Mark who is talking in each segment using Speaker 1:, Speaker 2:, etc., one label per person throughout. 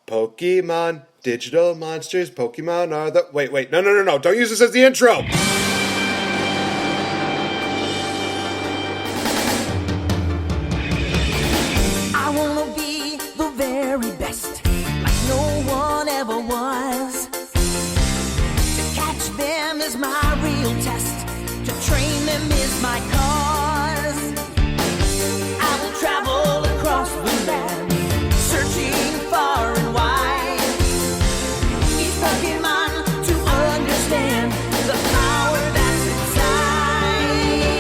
Speaker 1: Pokemon, digital monsters, Pokemon are the... Wait, no, don't use this as the intro!
Speaker 2: I wanna be the very best, like no one ever was. To catch them is my real test, to train them is my cause. I will travel across the land, searching far and wide. Each Pokemon to understand the power that's inside.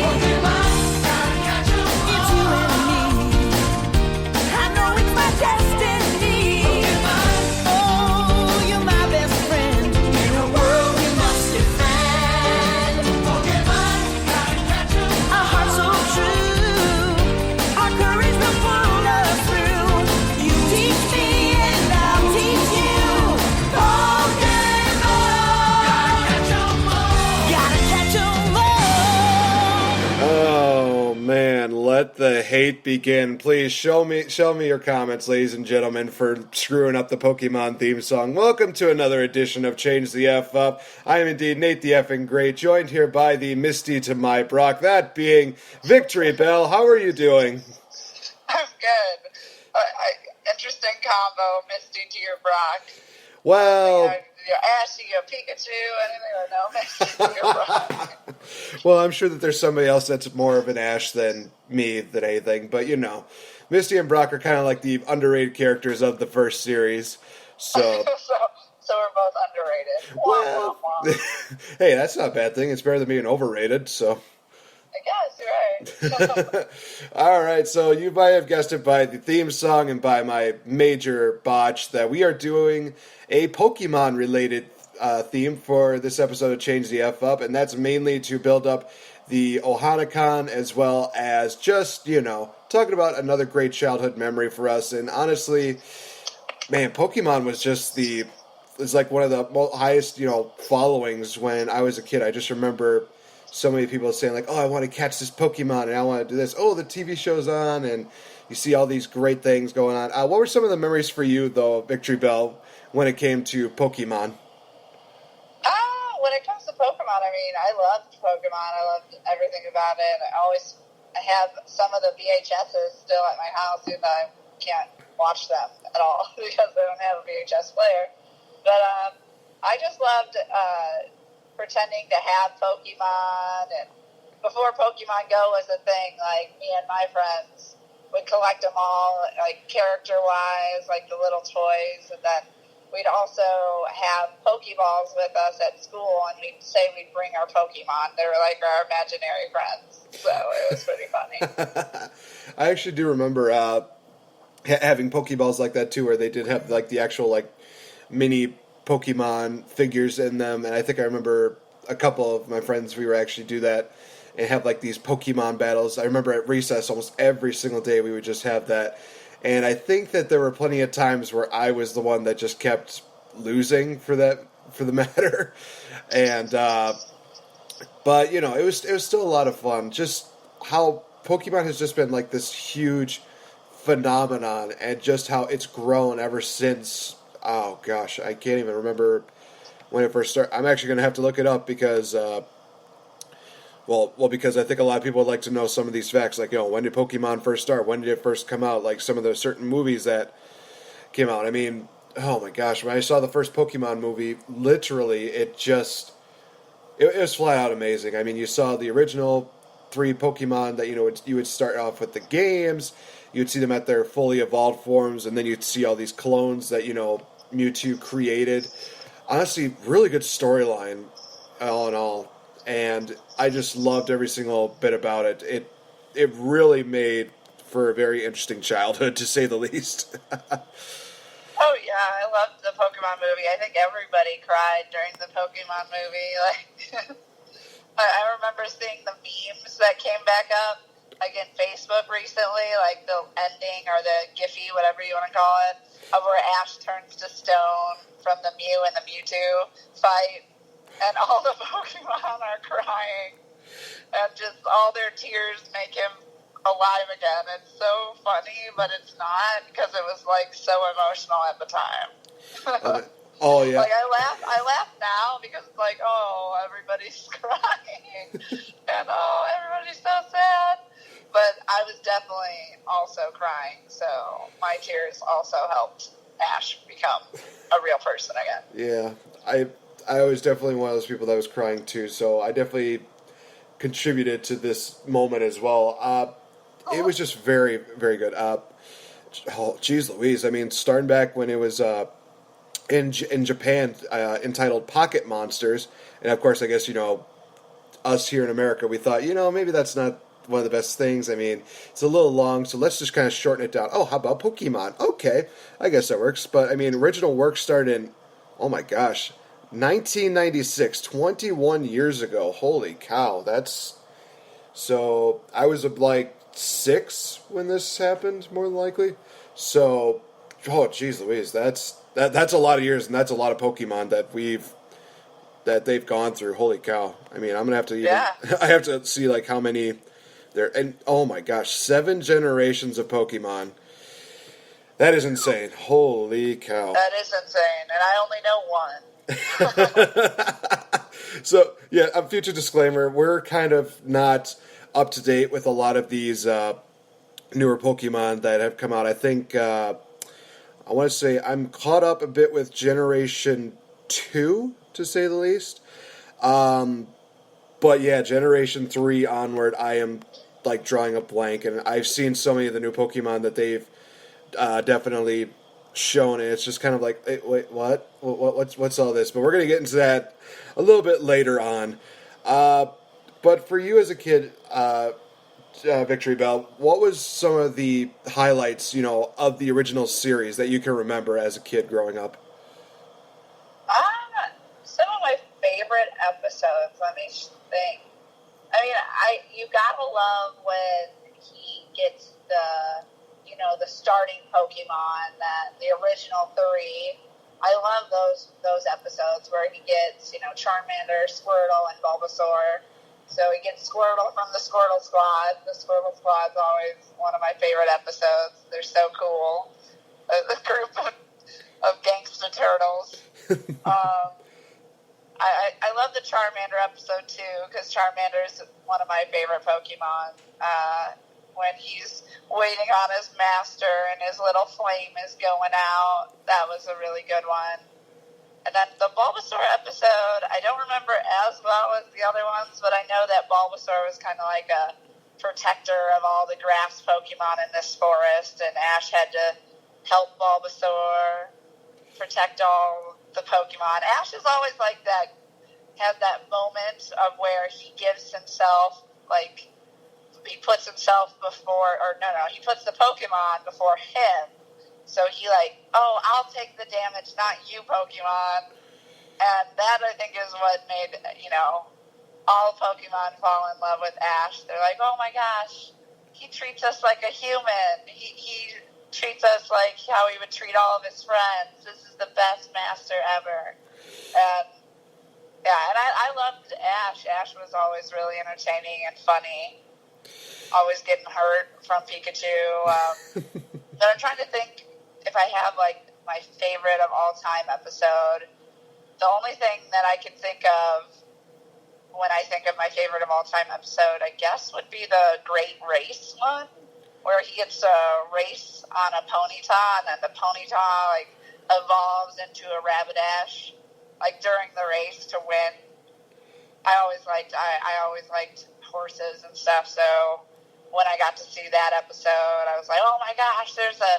Speaker 2: Pokemon, gotta catch 'em all. It's you and me. I know it's my destiny. Pokemon, oh, you're my best friend in a world we must defend. Pokemon, gotta catch 'em all. A heart so true, our courage will pull us through. You teach me and I'll teach you. Pokemon, gotta catch 'em all.
Speaker 1: Oh man, let the hate begin. Please show me your comments, ladies and gentlemen, for screwing up the Pokemon theme song. Welcome to another edition of Change the F Up. I am indeed Nate the Effing Great, joined here by the Misty to my Brock, that being Victory Bell. How are you doing?
Speaker 3: I'm good. Interesting combo, Misty to your Brock.
Speaker 1: Well,
Speaker 3: Your Ash to your Pikachu, anything or no Misty to your Brock.
Speaker 1: well, I'm sure that there's somebody else that's more of an Ash than me than anything, but you know, Misty and Brock are kind of like the underrated characters of the first series. So,
Speaker 3: so we're both underrated.
Speaker 1: well,
Speaker 3: Wah.
Speaker 1: hey, that's not a bad thing. It's better than being overrated. So.
Speaker 3: I guess you're right.
Speaker 1: All right, so you might have guessed it by the theme song and by my major botch that we are doing a Pokemon-related theme for this episode of Change the F Up, and that's mainly to build up the Ohana-con as well as just, you know, talking about another great childhood memory for us. And honestly, man, Pokemon was just it's like one of the highest, you know, followings when I was a kid. I just remember so many people saying like, oh, I want to catch this Pokemon and I want to do this. Oh, the TV show's on and you see all these great things going on. What were some of the memories for you, though, Victory Bell, when it came to Pokemon?
Speaker 3: When it comes to Pokemon, I mean, I loved Pokemon. I loved everything about it. I have some of the VHSs still at my house, and I can't watch them at all because I don't have a VHS player. But I just loved pretending to have Pokemon, and before Pokemon Go was a thing, like, me and my friends would collect them all, like, character-wise, like the little toys, and then we'd also have Pokeballs with us at school, and we'd say we'd bring our Pokemon. They were like our imaginary friends, so it was pretty funny.
Speaker 1: I actually do remember having Pokeballs like that, too, where they did have, like, the actual, like, mini Pokemon figures in them, and I think I remember a couple of my friends, we would actually do that and have like these Pokemon battles. I remember at recess almost every single day we would just have that, and I think that there were plenty of times where I was the one that just kept losing for the matter, and but you know, it was still a lot of fun. Just how Pokemon has just been like this huge phenomenon, and just how it's grown ever since. Oh gosh, I can't even remember when it first started. I'm actually going to have to look it up because, because I think a lot of people would like to know some of these facts. Like, you know, when did Pokemon first start? When did it first come out? Like some of the certain movies that came out. I mean, oh my gosh, when I saw the first Pokemon movie, literally, it was flat out amazing. I mean, you saw the original 3 Pokemon that, you know, you would start off with the games. You'd see them at their fully evolved forms, and then you'd see all these clones that, you know, Mewtwo created. Honestly, really good storyline, all in all. And I just loved every single bit about it. It really made for a very interesting childhood, to say the least.
Speaker 3: Oh, yeah, I loved the Pokemon movie. I think everybody cried during the Pokemon movie. Like, I remember seeing the memes that came back up, like in Facebook recently, like the ending or the Giphy, whatever you want to call it, of where Ash turns to stone from the Mew and the Mewtwo fight, and all the Pokemon are crying, and just all their tears make him alive again. It's so funny, but it's not, because it was like so emotional at the time.
Speaker 1: Oh yeah.
Speaker 3: Like I laugh now because it's like, oh, everybody's crying, and oh, everybody's so sad. But I was definitely also crying, so my tears also helped Ash become a real person again.
Speaker 1: Yeah, I was definitely one of those people that was crying too, so I definitely contributed to this moment as well. It was just very, very good. Oh, geez Louise, I mean, starting back when it was in Japan, entitled Pocket Monsters, and of course, I guess, us here in America, we thought, maybe that's not one of the best things. I mean, it's a little long, so let's just kind of shorten it down. Oh, how about Pokemon? Okay, I guess that works. But I mean, original work started in, oh my gosh, 1996, 21 years ago. Holy cow, so I was like 6 when this happened, more than likely. So, oh geez Louise, that's a lot of years, and that's a lot of Pokemon that they've gone through. Holy cow! I mean, I'm gonna have to I have to see like how many there, and oh my gosh, 7 generations of Pokemon. That is insane. Holy cow!
Speaker 3: That is insane, and I only know one.
Speaker 1: So yeah, a future disclaimer: we're kind of not up to date with a lot of these newer Pokemon that have come out. I think. I want to say I'm caught up a bit with Generation 2, to say the least. But yeah, Generation 3 onward, I am like drawing a blank. And I've seen so many of the new Pokemon that they've definitely shown. And it's just kind of like, wait, what? What's all this? But we're going to get into that a little bit later on. But for you as a kid, Victory Bell, what was some of the highlights, of the original series that you can remember as a kid growing up?
Speaker 3: Some of my favorite episodes, let me think. I mean, you gotta love when he gets the starting Pokemon, the original 3. I love those episodes where he gets, Charmander, Squirtle, and Bulbasaur. So he gets Squirtle from the Squirtle Squad. The Squirtle Squad's always one of my favorite episodes. They're so cool. A group of gangsta turtles. I love the Charmander episode too, because Charmander's one of my favorite Pokemon. When he's waiting on his master and his little flame is going out, that was a really good one. And then the Bulbasaur episode, I don't remember as well as the other ones, but I know that Bulbasaur was kind of like a protector of all the grass Pokemon in this forest, and Ash had to help Bulbasaur protect all the Pokemon. Ash is always like that, has that moment of where he gives himself, like, he puts himself before, he puts the Pokemon before him. So he I'll take the damage, not you, Pokemon. And that, I think, is what made, all Pokemon fall in love with Ash. They're like, oh my gosh, he treats us like a human. He treats us like how he would treat all of his friends. This is the best master ever. And, yeah, and I loved Ash. Ash was always really entertaining and funny. Always getting hurt from Pikachu. But I'm trying to think if I have, my favorite of all time episode. The only thing that I can think of when I think of my favorite of all time episode, I guess, would be the Great Race one, where he gets a race on a Ponyta, and then the Ponyta, evolves into a Rapidash, during the race to win. I always liked horses and stuff, so when I got to see that episode, I was like, oh my gosh, there's a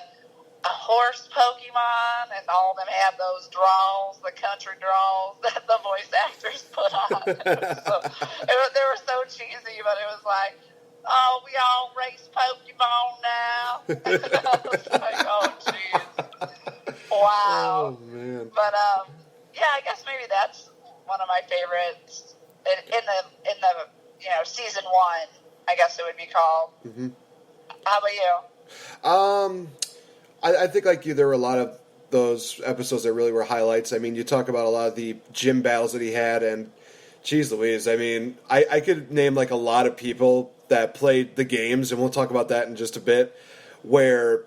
Speaker 3: horse Pokemon, and all of them had those draws, the country draws that the voice actors put on. They were so cheesy, but it was like, oh, we all race Pokemon now. I was like, oh, jeez. Wow.
Speaker 1: Oh, man.
Speaker 3: But, yeah, I guess maybe that's one of my favorites in the season 1, I guess it would be called. Mm-hmm. How about you?
Speaker 1: I think, like you, there were a lot of those episodes that really were highlights. I mean, you talk about a lot of the gym battles that he had, and geez Louise, I mean, I could name, a lot of people that played the games, and we'll talk about that in just a bit, where,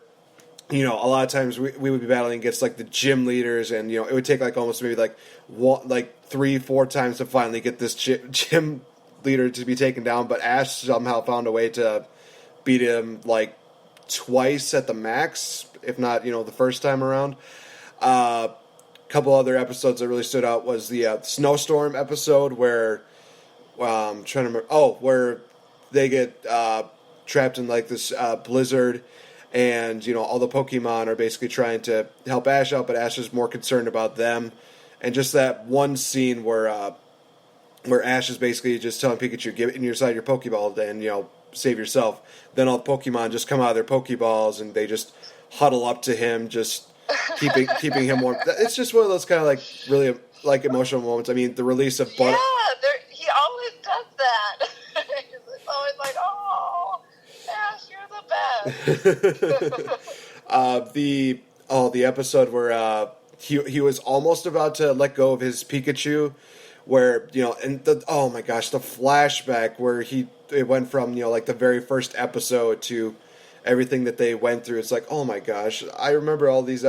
Speaker 1: you know, a lot of times we would be battling against like the gym leaders, and, you know, it would take like almost maybe like 3-4 times to finally get this gym leader to be taken down, but Ash somehow found a way to beat him like twice at the max, if not, you know, the first time around. Couple other episodes that really stood out was the snowstorm episode where I'm trying to remember. Oh, where they get trapped in like this blizzard, and, you know, all the Pokemon are basically trying to help Ash out, but Ash is more concerned about them. And just that one scene where Ash is basically just telling Pikachu, "Give it in your side your Pokeball, and, you know, save yourself." Then all the Pokemon just come out of their Pokeballs and they just huddle up to him, just keeping him warm. It's just one of those kind of like really like emotional moments. I mean, the release of Butter.
Speaker 3: Yeah, he always does that. He's always like, "Oh, Ash, you're the best."
Speaker 1: The episode where he was almost about to let go of his Pikachu, where, you know, and oh my gosh, the flashback where it went from, you know, like the very first episode to everything that they went through. It's like, oh my gosh, I remember all these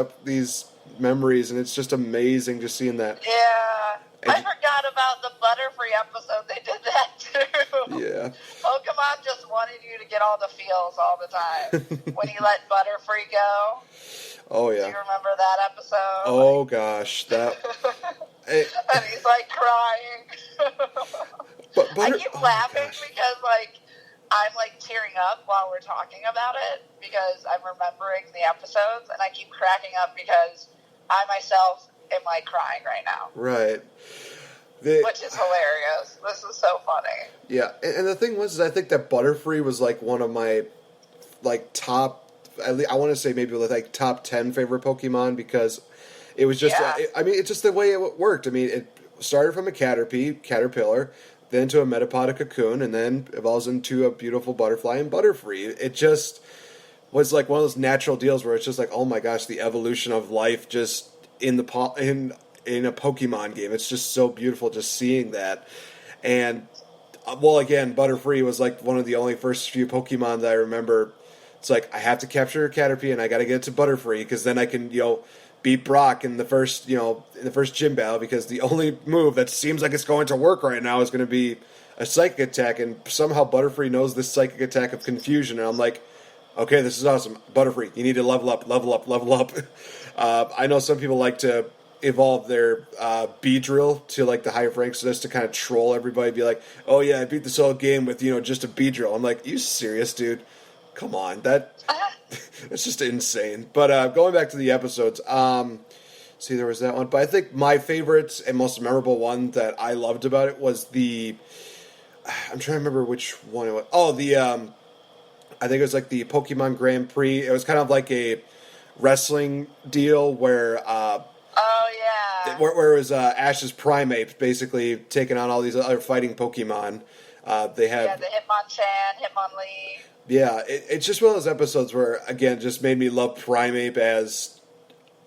Speaker 1: memories, and it's just amazing just seeing that.
Speaker 3: Yeah. I forgot about the Butterfree episode. They did that too.
Speaker 1: Yeah.
Speaker 3: Pokemon just wanted you to get all the feels all the time. When he let Butterfree go.
Speaker 1: Oh yeah.
Speaker 3: Do you remember that episode?
Speaker 1: Oh gosh, that.
Speaker 3: And he's like crying. I keep laughing because like I'm like tearing up while we're talking about it because I'm remembering the episodes, and I keep cracking up because I myself am like crying right now.
Speaker 1: Right.
Speaker 3: Which is hilarious. This is so funny.
Speaker 1: Yeah, and the thing was, is I think that Butterfree was like one of my like top, at least I want to say maybe like top 10 favorite Pokemon, because it was just, I mean, it's just the way it worked. I mean, it started from a caterpillar, then to a metapod, a cocoon, and then evolves into a beautiful butterfly and Butterfree. It just was like one of those natural deals where it's just like, oh my gosh, the evolution of life just in a Pokemon game. It's just so beautiful just seeing that. And, well, again, Butterfree was like one of the only first few Pokemon that I remember. It's like, I have to capture a Caterpie, and I got to get it to Butterfree, because then I can, you know, beat Brock in the first gym battle, because the only move that seems like it's going to work right now is going to be a Psychic Attack, and somehow Butterfree knows this Psychic Attack of Confusion, and I'm like, okay, this is awesome. Butterfree, you need to level up. I know some people like to evolve their Beedrill to like the higher ranks, so just to kind of troll everybody, be like, oh yeah, I beat this whole game with, you know, just a Beedrill. I'm like, you serious, dude? Come on, that's just insane. But going back to the episodes, see, there was that one. But I think my favorite and most memorable one that I loved about it was I'm trying to remember which one it was. Oh, I think it was like the Pokemon Grand Prix. It was kind of like a wrestling deal where where it was Ash's Primeape basically taking on all these other fighting Pokemon. They have
Speaker 3: the Hitmonchan, Hitmonlee.
Speaker 1: Yeah, it's just one of those episodes where, again, just made me love Primeape as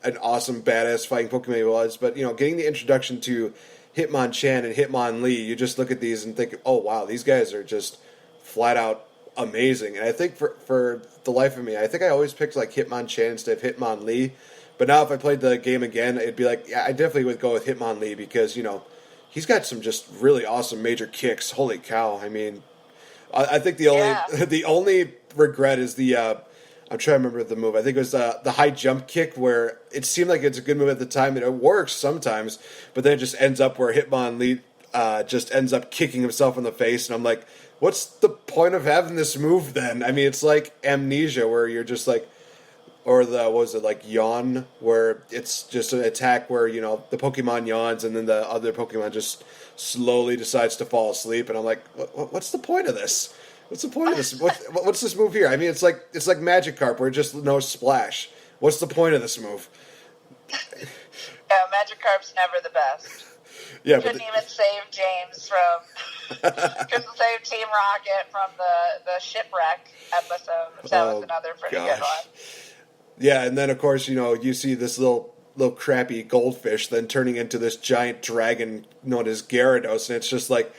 Speaker 1: an awesome, badass fighting Pokemon he was. But, you know, getting the introduction to Hitmonchan and Hitmonlee, you just look at these and think, oh, wow, these guys are just flat out amazing. And I think for the life of me, I think I always picked, like, Hitmonchan instead of Hitmonlee. But now if I played the game again, it'd be like, yeah, I definitely would go with Hitmonlee because, you know, he's got some just really awesome major kicks. Holy cow. I mean, I think the only regret is I'm trying to remember the move. I think it was the high jump kick, where it seemed like it's a good move at the time, and it works sometimes, but then it just ends up where Hitmonlee just ends up kicking himself in the face, and I'm like, what's the point of having this move then? I mean, it's like Amnesia, where you're just like, or Yawn, where it's just an attack where, you know, the Pokemon yawns and then the other Pokemon just slowly decides to fall asleep, and I'm like, what's the point of this? What's the point of this? What's this move here? I mean, it's like Magikarp, where it just no splash. What's the point of this move?
Speaker 3: Yeah, Magikarp's never the best.
Speaker 1: Yeah,
Speaker 3: couldn't even save James couldn't save Team Rocket from the shipwreck episode, which that was another pretty good one.
Speaker 1: Yeah, and then of course, you know, you see this little crappy goldfish then turning into this giant dragon known as Gyarados, and it's just like,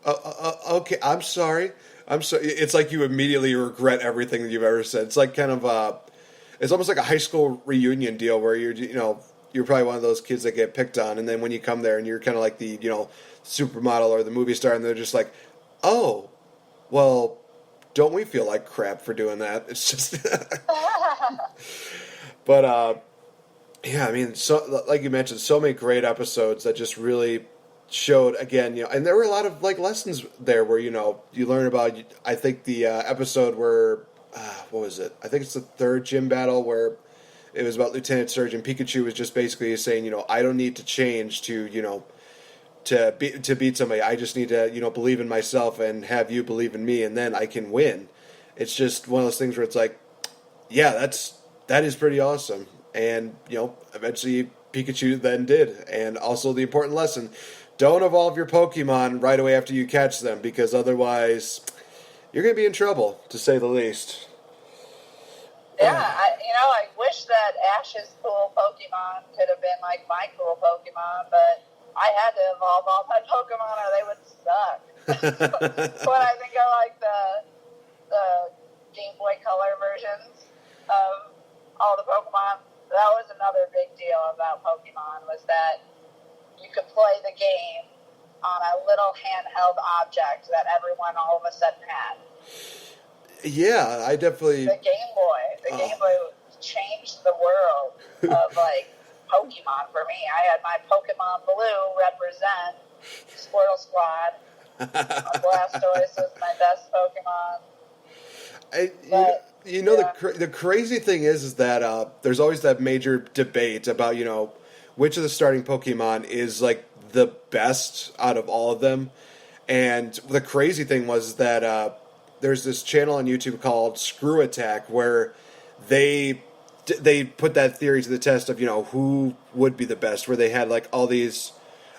Speaker 1: Okay, I'm sorry. I'm sorry. It's like you immediately regret everything that you've ever said. It's like kind of it's almost like a high school reunion deal where you're probably one of those kids that get picked on, and then when you come there and you're kind of like the supermodel or the movie star, and they're just like, oh, well, don't we feel like crap for doing that? It's just, but yeah, I mean, so like you mentioned, so many great episodes that just really showed again, and there were a lot of like lessons there where you learn about. I think the episode where what was it? I think it's the third gym battle where it was about Lieutenant Surge and Pikachu was just basically saying, I don't need to change to beat somebody. I just need to believe in myself and have you believe in me, and then I can win. It's just one of those things where it's like, yeah, that is pretty awesome. And eventually Pikachu then did, and also the important lesson: don't evolve your Pokemon right away after you catch them, because otherwise you're going to be in trouble, to say the least.
Speaker 3: Yeah, I wish that Ash's cool Pokemon could have been like my cool Pokemon, but I had to evolve all my Pokemon or they would suck. When I think of like the Game Boy Color versions of all the Pokemon, that was another big deal about Pokemon, was that you could play the game on a little handheld object that everyone all of a sudden had.
Speaker 1: Yeah, I definitely...
Speaker 3: The Game Boy changed the world of, like, Pokemon for me. I had my Pokemon Blue represent Squirtle Squad. Blastoise was my best Pokemon.
Speaker 1: The crazy thing is that there's always that major debate about, which of the starting Pokemon is, like, the best out of all of them. And the crazy thing was that there's this channel on YouTube called Screw Attack where they put that theory to the test of, who would be the best, where they had, like, all these...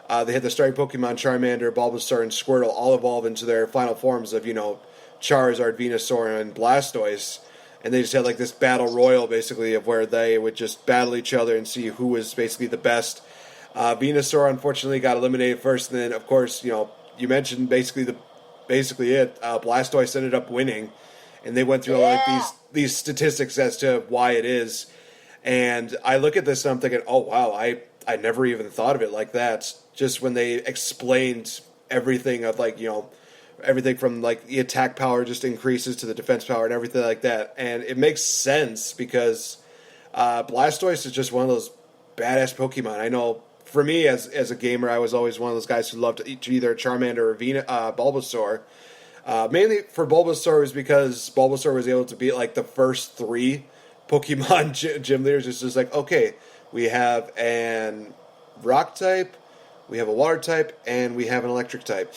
Speaker 1: they had the starting Pokemon Charmander, Bulbasaur, and Squirtle all evolve into their final forms of, Charizard, Venusaur, and Blastoise. And they just had, like, this battle royal, basically, of where they would just battle each other and see who was basically the best. Venusaur, unfortunately, got eliminated first. And then, of course, you mentioned basically it. Blastoise ended up winning. And they went through like these statistics as to why it is. And I look at this and I'm thinking, oh, wow, I never even thought of it like that. Just when they explained everything of, like, everything from, like, the attack power just increases to the defense power and everything like that. And it makes sense because Blastoise is just one of those badass Pokemon. I know for me as a gamer, I was always one of those guys who loved either Charmander or Bulbasaur. Mainly for Bulbasaur was because Bulbasaur was able to beat, like, the first 3 Pokemon gym leaders. It's just like, okay, we have an rock type, we have a water type, and we have an electric type.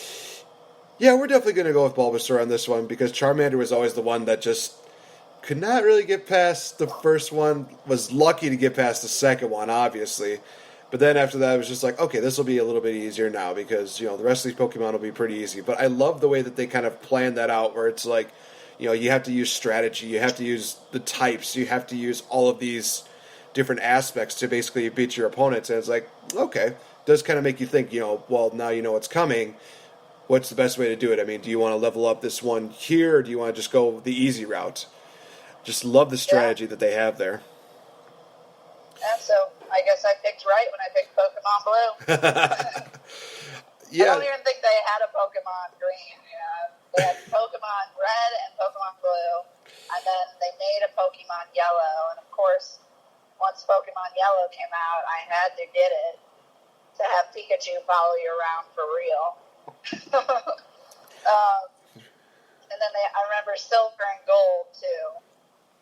Speaker 1: Yeah, we're definitely going to go with Bulbasaur on this one because Charmander was always the one that just could not really get past the first one, was lucky to get past the second one, obviously. But then after that, it was just like, okay, this will be a little bit easier now because, the rest of these Pokemon will be pretty easy. But I love the way that they kind of planned that out where it's like, you have to use strategy, you have to use the types, you have to use all of these different aspects to basically beat your opponents. And it's like, okay, it does kind of make you think, well, now you know what's coming. What's the best way to do it? I mean, do you want to level up this one here, or do you want to just go the easy route? Just love the strategy that they have there.
Speaker 3: Yeah, so I guess I picked right when I picked Pokemon Blue.
Speaker 1: Yeah.
Speaker 3: I don't even think they had a Pokemon Green. They had Pokemon Red and Pokemon Blue, and then they made a Pokemon Yellow. And of course, once Pokemon Yellow came out, I had to get it to have Pikachu follow you around for real. And then I remember Silver and Gold too,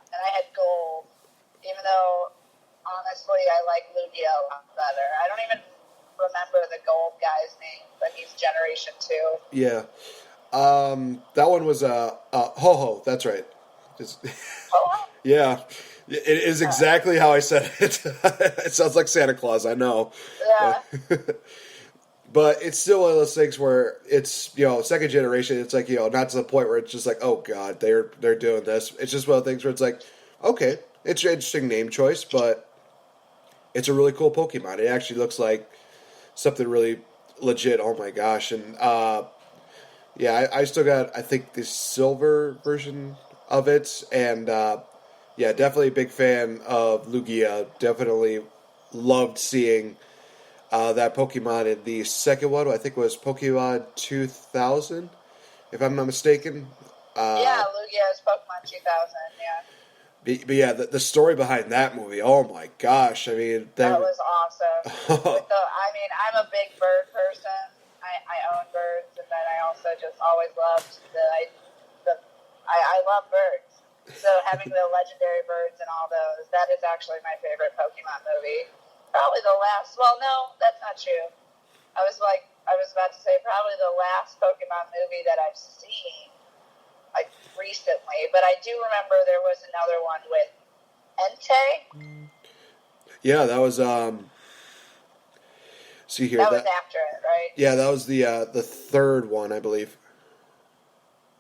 Speaker 3: and I had Gold, even though honestly I like Lugia a lot better. I don't even remember the Gold guy's name, but he's Generation 2.
Speaker 1: Yeah, that one was Ho-Ho. That's right.
Speaker 3: Ho-Ho?
Speaker 1: Yeah, it is exactly how I said it. It sounds like Santa Claus. I know.
Speaker 3: Yeah.
Speaker 1: But it's still one of those things where it's, second generation, it's like, not to the point where it's just like, oh, God, they're doing this. It's just one of the things where it's like, okay, it's an interesting name choice, but it's a really cool Pokemon. It actually looks like something really legit. Oh, my gosh. And Yeah, I still got, I think, the silver version of it, and yeah, definitely a big fan of Lugia. Definitely loved seeing that Pokemon in the second one. I think it was Pokemon 2000, if I'm not mistaken.
Speaker 3: Yeah,
Speaker 1: Uh,
Speaker 3: Lugia is Pokemon 2000. Yeah,
Speaker 1: but yeah, the story behind that movie, oh my gosh! I mean,
Speaker 3: that
Speaker 1: that
Speaker 3: was awesome. I mean, I'm a big bird person. I own birds, and then I also just always loved I love birds. So having the legendary birds and all those, that is actually my favorite Pokemon movie. Probably the last. Well, no, that's not true. I was about to say probably the last Pokemon movie that I've seen like recently, but I do remember there was another one with Entei.
Speaker 1: yeah, that was see here
Speaker 3: That was
Speaker 1: that
Speaker 3: after it, right?
Speaker 1: yeah, that was the third one, I believe.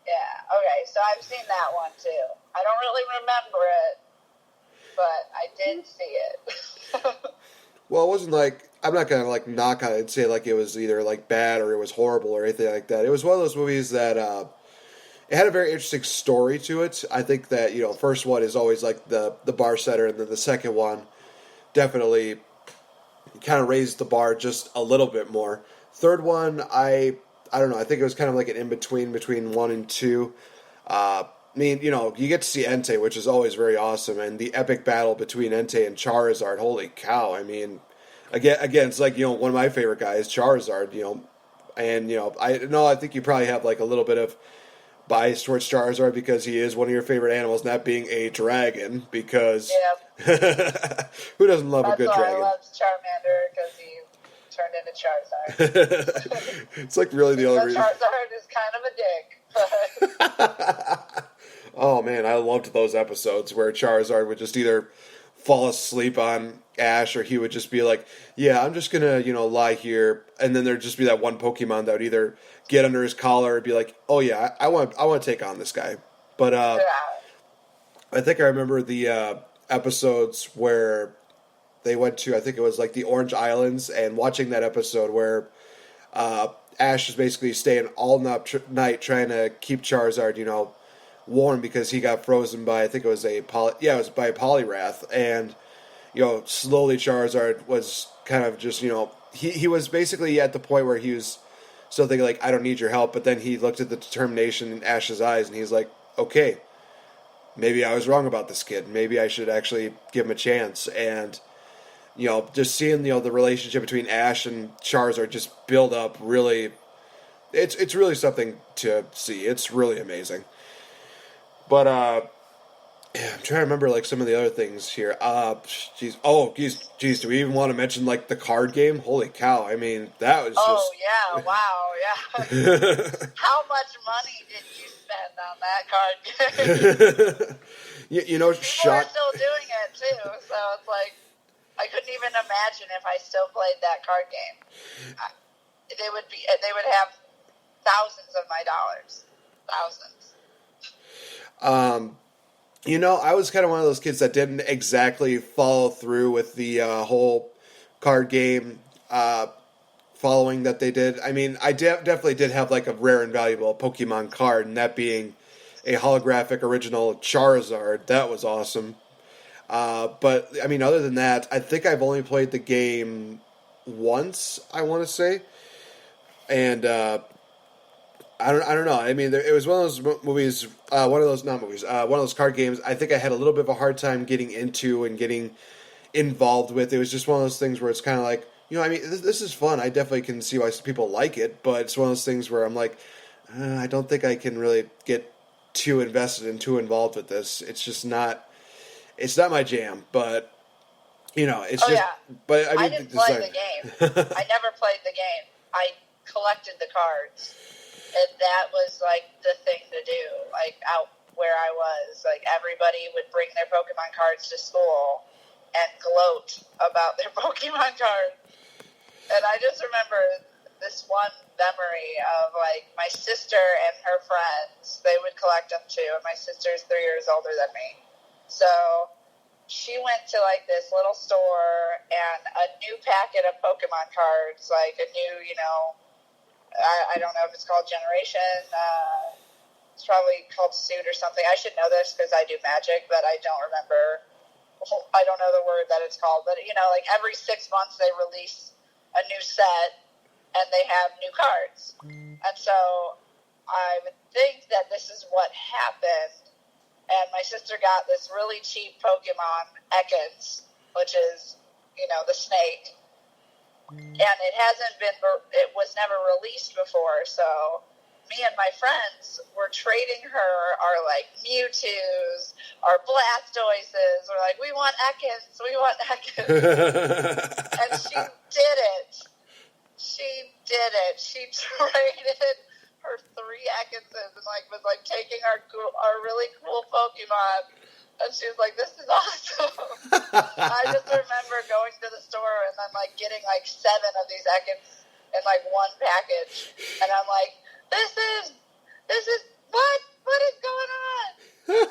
Speaker 3: Yeah. Okay, so I've seen that one too. I don't really remember it, but I did see it.
Speaker 1: Well, it wasn't like, I'm not gonna like knock on it and say like it was either like bad or it was horrible or anything like that. It was one of those movies that it had a very interesting story to it. I think that first one is always like the bar setter, and then the second one definitely kind of raised the bar just a little bit more. Third one, I don't know. I think it was kind of like an in between one and two. I mean, you get to see Entei, which is always very awesome, and the epic battle between Entei and Charizard. Holy cow! I mean, again, it's like one of my favorite guys, Charizard. And I think you probably have like a little bit of bias towards Charizard because he is one of your favorite animals, and that being a dragon. Because
Speaker 3: Yeah.
Speaker 1: who doesn't love a
Speaker 3: That's
Speaker 1: good
Speaker 3: why
Speaker 1: dragon?
Speaker 3: I love Charmander, because he turned into Charizard.
Speaker 1: It's like really the only
Speaker 3: But
Speaker 1: reason.
Speaker 3: Charizard is kind of a dick, but
Speaker 1: Oh man, I loved those episodes where Charizard would just either fall asleep on Ash, or he would just be like, "Yeah, I'm just gonna, lie here," and then there'd just be that one Pokemon that would either get under his collar or be like, "Oh yeah, I want to take on this guy." But
Speaker 3: yeah.
Speaker 1: I think I remember the episodes where they went to, I think it was like the Orange Islands, and watching that episode where Ash is basically staying all night trying to keep Charizard, warm because he got frozen by, I think it was it was by a Poliwrath, and slowly Charizard was kind of just he was basically at the point where he was still thinking like, I don't need your help, but then he looked at the determination in Ash's eyes and he's like, okay, maybe I was wrong about this kid. Maybe I should actually give him a chance. And just seeing the relationship between Ash and Charizard just build up, really, it's really something to see. It's really amazing. But yeah, I'm trying to remember like some of the other things here. Geez, geez, do we even want to mention like the card game? Holy cow! I mean, that was
Speaker 3: Oh
Speaker 1: just.
Speaker 3: yeah, wow, yeah. How much money did you spend on that card game? People are
Speaker 1: Shot.
Speaker 3: still doing it too, so it's like I couldn't even imagine if I still played that card game. They would have thousands of my dollars, thousands.
Speaker 1: I was kind of one of those kids that didn't exactly follow through with the whole card game following that they did. I mean, I definitely did have like a rare and valuable Pokemon card, and that being a holographic original Charizard. That was awesome. But I mean, other than that, I think I've only played the game once, I want to say, and I don't know. I mean, it was one of those movies, one of those card games. I think I had a little bit of a hard time getting into and getting involved with. It was just one of those things where it's kind of like, I mean, this is fun. I definitely can see why people like it, but it's one of those things where I'm like, I don't think I can really get too invested and too involved with this. It's just not. It's not my jam, but it's just.
Speaker 3: Yeah.
Speaker 1: But I mean,
Speaker 3: I didn't play the game. I never played the game. I collected the cards, and that was like the thing to do. Like out where I was, like everybody would bring their Pokemon cards to school and gloat about their Pokemon cards. And I just remember this one memory of like my sister and her friends. They would collect them too, and my sister's 3 years older than me. So she went to like this little store, and a new packet of Pokemon cards, like a new, I don't know if it's called Generation. It's probably called Suit or something. I should know this because I do Magic, but I don't remember. I don't know the word that it's called. But, like every 6 months they release a new set and they have new cards. And so I would think that this is what happened. And my sister got this really cheap Pokemon, Ekans, which is, the snake. And it was never released before. So me and my friends were trading her our, Mewtwo's, our Blastoises. We're like, we want Ekans. And she did it. She traded her 3 Ekanses and was taking our really cool Pokemon, and she was like, "This is awesome." I just remember going to the store and then getting 7 of these Ekans in one package, and I'm like, "This is what is going on?"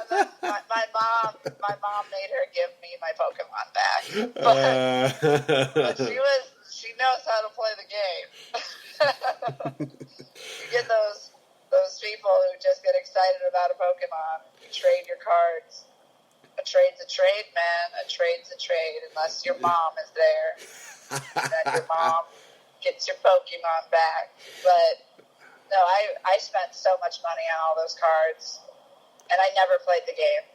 Speaker 3: And then my mom made her give me my Pokemon back, but she knows how to play the game. You get those people who just get excited about a Pokemon. You trade your cards. A trade's a trade, man. A trade's a trade, unless your mom is there. Then your mom gets your Pokemon back. But no, I spent so much money on all those cards, and I never played the game.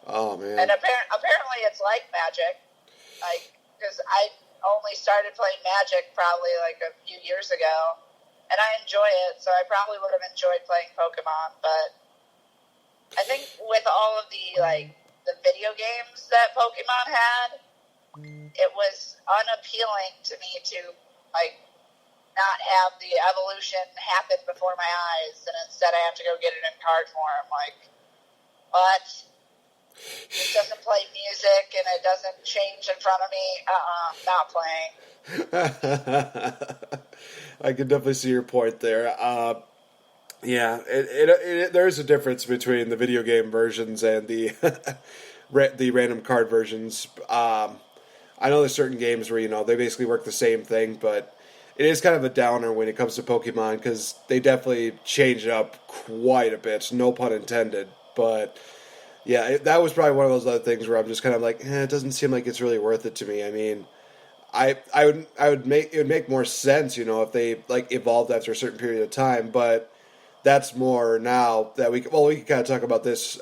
Speaker 1: Oh man!
Speaker 3: And apparently it's like Magic, because I only started playing Magic probably a few years ago, and I enjoy it, so I probably would have enjoyed playing Pokemon, but I think with all of the video games that Pokemon had, it was unappealing to me to not have the evolution happen before my eyes, and instead I have to go get it in card form. What? It doesn't play music and it doesn't change in front of me. Not playing.
Speaker 1: I can definitely see your point there. Yeah, there is a difference between the video game versions and the the random card versions. I know there's certain games where they basically work the same thing, but it is kind of a downer when it comes to Pokemon because they definitely change it up quite a bit. No pun intended, but. Yeah, that was probably one of those other things where I'm just kind of it doesn't seem like it's really worth it to me. I mean, it would make more sense, if they evolved after a certain period of time. But that's more now that we can kind of talk about this.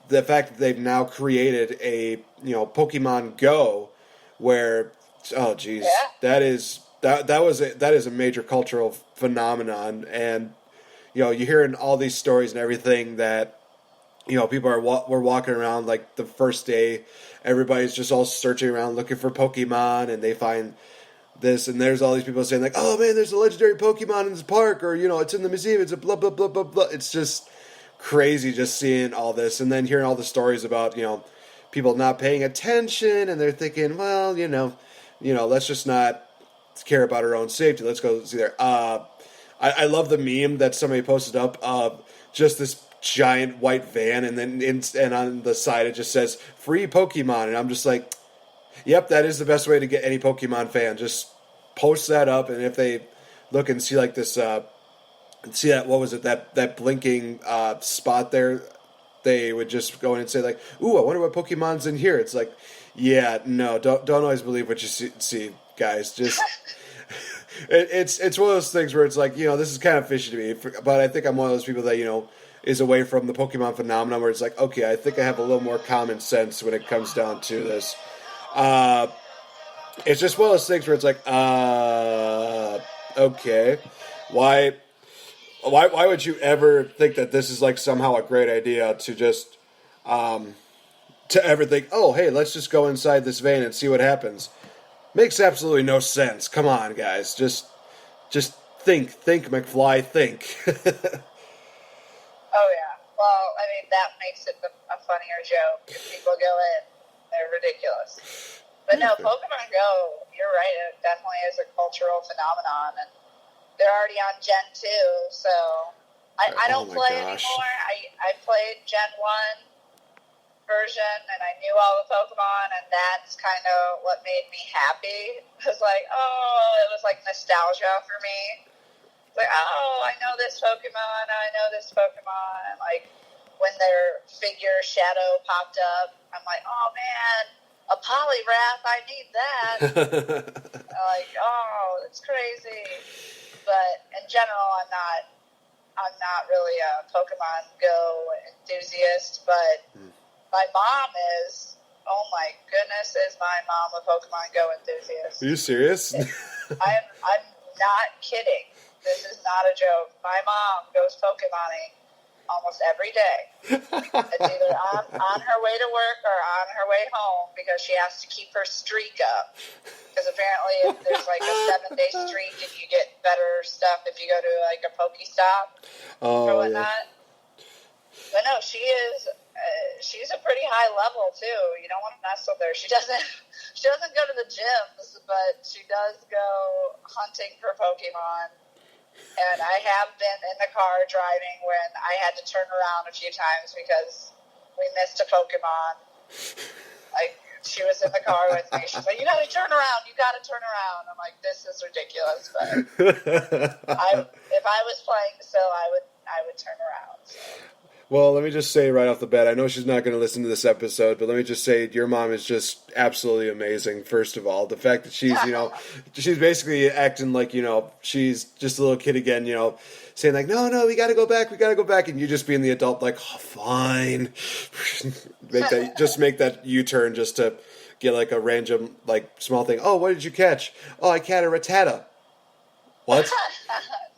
Speaker 1: The fact that they've now created a Pokemon Go, where that is a major cultural phenomenon, and you're hearing all these stories and everything that. People were walking around the first day. Everybody's just all searching around looking for Pokemon, and they find this, and there's all these people saying "Oh man, there's a legendary Pokemon in this park," or it's in the museum. It's a blah blah blah blah blah. It's just crazy just seeing all this, and then hearing all the stories about people not paying attention, and they're thinking, well, let's just not care about our own safety. Let's go see there. I love the meme that somebody posted up of just this giant white van, and then and on the side it just says free Pokemon, and I'm just like, yep, that is the best way to get any Pokemon fan. Just post that up, and if they look and see this see that, what was it, that blinking spot there, they would just go in and say ooh, I wonder what Pokemon's in here. It's yeah, no, don't always believe what you see guys. Just it's one of those things where it's this is kind of fishy to me, but I think I'm one of those people that is away from the Pokemon phenomenon where it's okay, I think I have a little more common sense when it comes down to this. It's just one of those things where it's okay, why would you ever think that this is somehow a great idea to just to ever think, oh hey, let's just go inside this van and see what happens? Makes absolutely no sense. Come on, guys, just think, McFly, think.
Speaker 3: Oh, yeah. Well, I mean, that makes it a funnier joke. If people go in, they're ridiculous. But no, Pokemon Go, you're right. It definitely is a cultural phenomenon. And they're already on Gen 2, so I don't play anymore. I played Gen 1 version, and I knew all the Pokemon, and that's kind of what made me happy. It was it was nostalgia for me. It's like, oh, I know this Pokemon, I know this Pokemon. Like, when their figure Shadow popped up, I'm like, oh man, a Poliwrath, I need that. Like, oh, it's crazy. But in general, I'm not really a Pokemon Go enthusiast, but my mom is. Oh my goodness, is my mom a Pokemon Go enthusiast?
Speaker 1: Are you serious?
Speaker 3: I'm not kidding. This is not a joke. My mom goes Pokemoning almost every day. It's either on her way to work or on her way home because she has to keep her streak up. Because apparently if there's like a 7-day streak and you get better stuff if you go to like a Pokestop or whatnot. Yeah. But no, she is... she's a pretty high level too. You don't want to mess with her. She doesn't go to the gyms, but she does go hunting for Pokemon. And I have been in the car driving when I had to turn around a few times because we missed a Pokemon. Like, she was in the car with me. She's like, you got to turn around. You got to turn around. I'm like, this is ridiculous. But if I was playing still, I would turn around. So.
Speaker 1: Well, let me just say right off the bat, I know she's not going to listen to this episode, but let me just say your mom is just absolutely amazing, first of all. The fact that she's, she's basically acting like, she's just a little kid again, saying like, no, we got to go back, and you just being the adult like, oh, fine. make that U-turn just to get like a random, like, small thing. Oh, what did you catch? Oh, I caught a Rattata. What?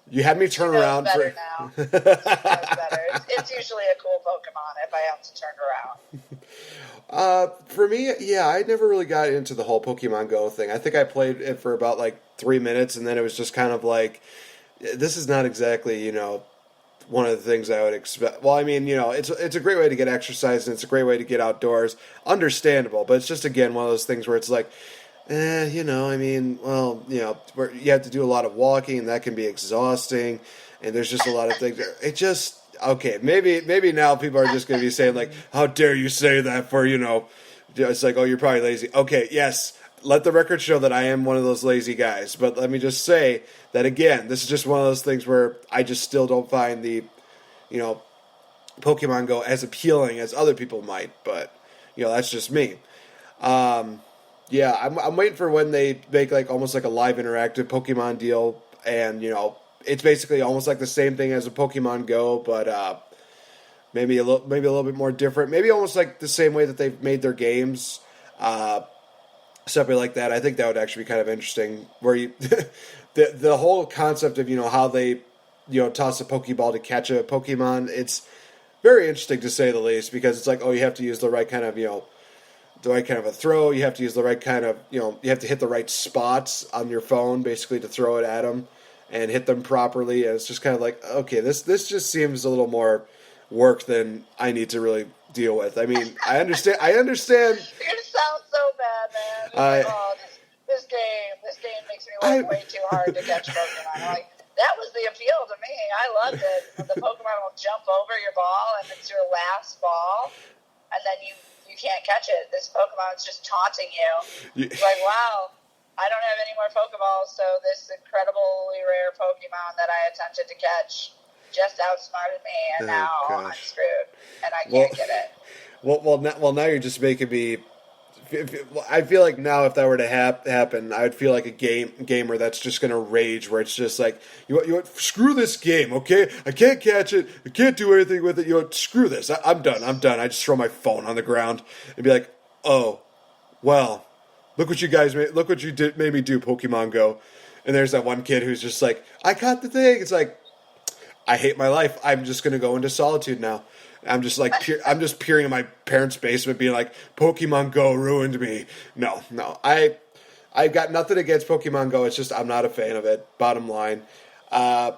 Speaker 1: You had me turn around
Speaker 3: better now. She knows better. It's usually a cool Pokemon if I have to turn around.
Speaker 1: For me, yeah, I never really got into the whole Pokemon Go thing. I think I played it for about like 3 minutes, and then it was just kind of like, this is not exactly, one of the things I would expect. Well, I mean, it's a great way to get exercise, and it's a great way to get outdoors. Understandable, but it's just, again, one of those things where it's like, you have to do a lot of walking, and that can be exhausting, and there's just a lot of things. It just, okay, maybe now people are just going to be saying, like, how dare you say that for, it's like, oh, you're probably lazy. Okay, yes, let the record show that I am one of those lazy guys, but let me just say that, again, this is just one of those things where I just still don't find the, Pokemon Go as appealing as other people might, but, that's just me. Yeah, I'm waiting for when they make like almost like a live interactive Pokemon deal, and it's basically almost like the same thing as a Pokemon Go, but maybe a little bit more different. Maybe almost like the same way that they've made their games, something like that. I think that would actually be kind of interesting. Where you the whole concept of how they toss a Pokeball to catch a Pokemon. It's very interesting to say the least, because it's like, oh, you have to use the right kind of the right kind of a throw. You have to use the right kind of, you have to hit the right spots on your phone, basically, to throw it at them and hit them properly. And it's just kind of like, okay, this just seems a little more work than I need to really deal with. I mean, I understand.
Speaker 3: You sound so bad, man. This game makes me work way too hard to catch Pokemon. Like, that was the appeal to me. I loved it. The Pokemon will jump over your ball, and it's your last ball, and then you can't catch it. This Pokemon's just taunting you. It's like, wow, I don't have any more Pokeballs, so this incredibly rare Pokemon that I attempted to catch just outsmarted me, and now I'm screwed, and I can't get it.
Speaker 1: Well, now you're just making me... I feel like now if that were to happen, I would feel like a gamer that's just going to rage, where it's just like, you know what, screw this game, okay? I can't catch it. I can't do anything with it. Screw this. I'm done. I just throw my phone on the ground and be like, oh, well, look what you guys made. Look what you made me do, Pokemon Go. And there's that one kid who's just like, I caught the thing. It's like, I hate my life. I'm just going to go into solitude now. I'm just like, I'm just peering in my parents' basement being like, Pokemon Go ruined me. No. I've got nothing against Pokemon Go. It's just I'm not a fan of it, bottom line. But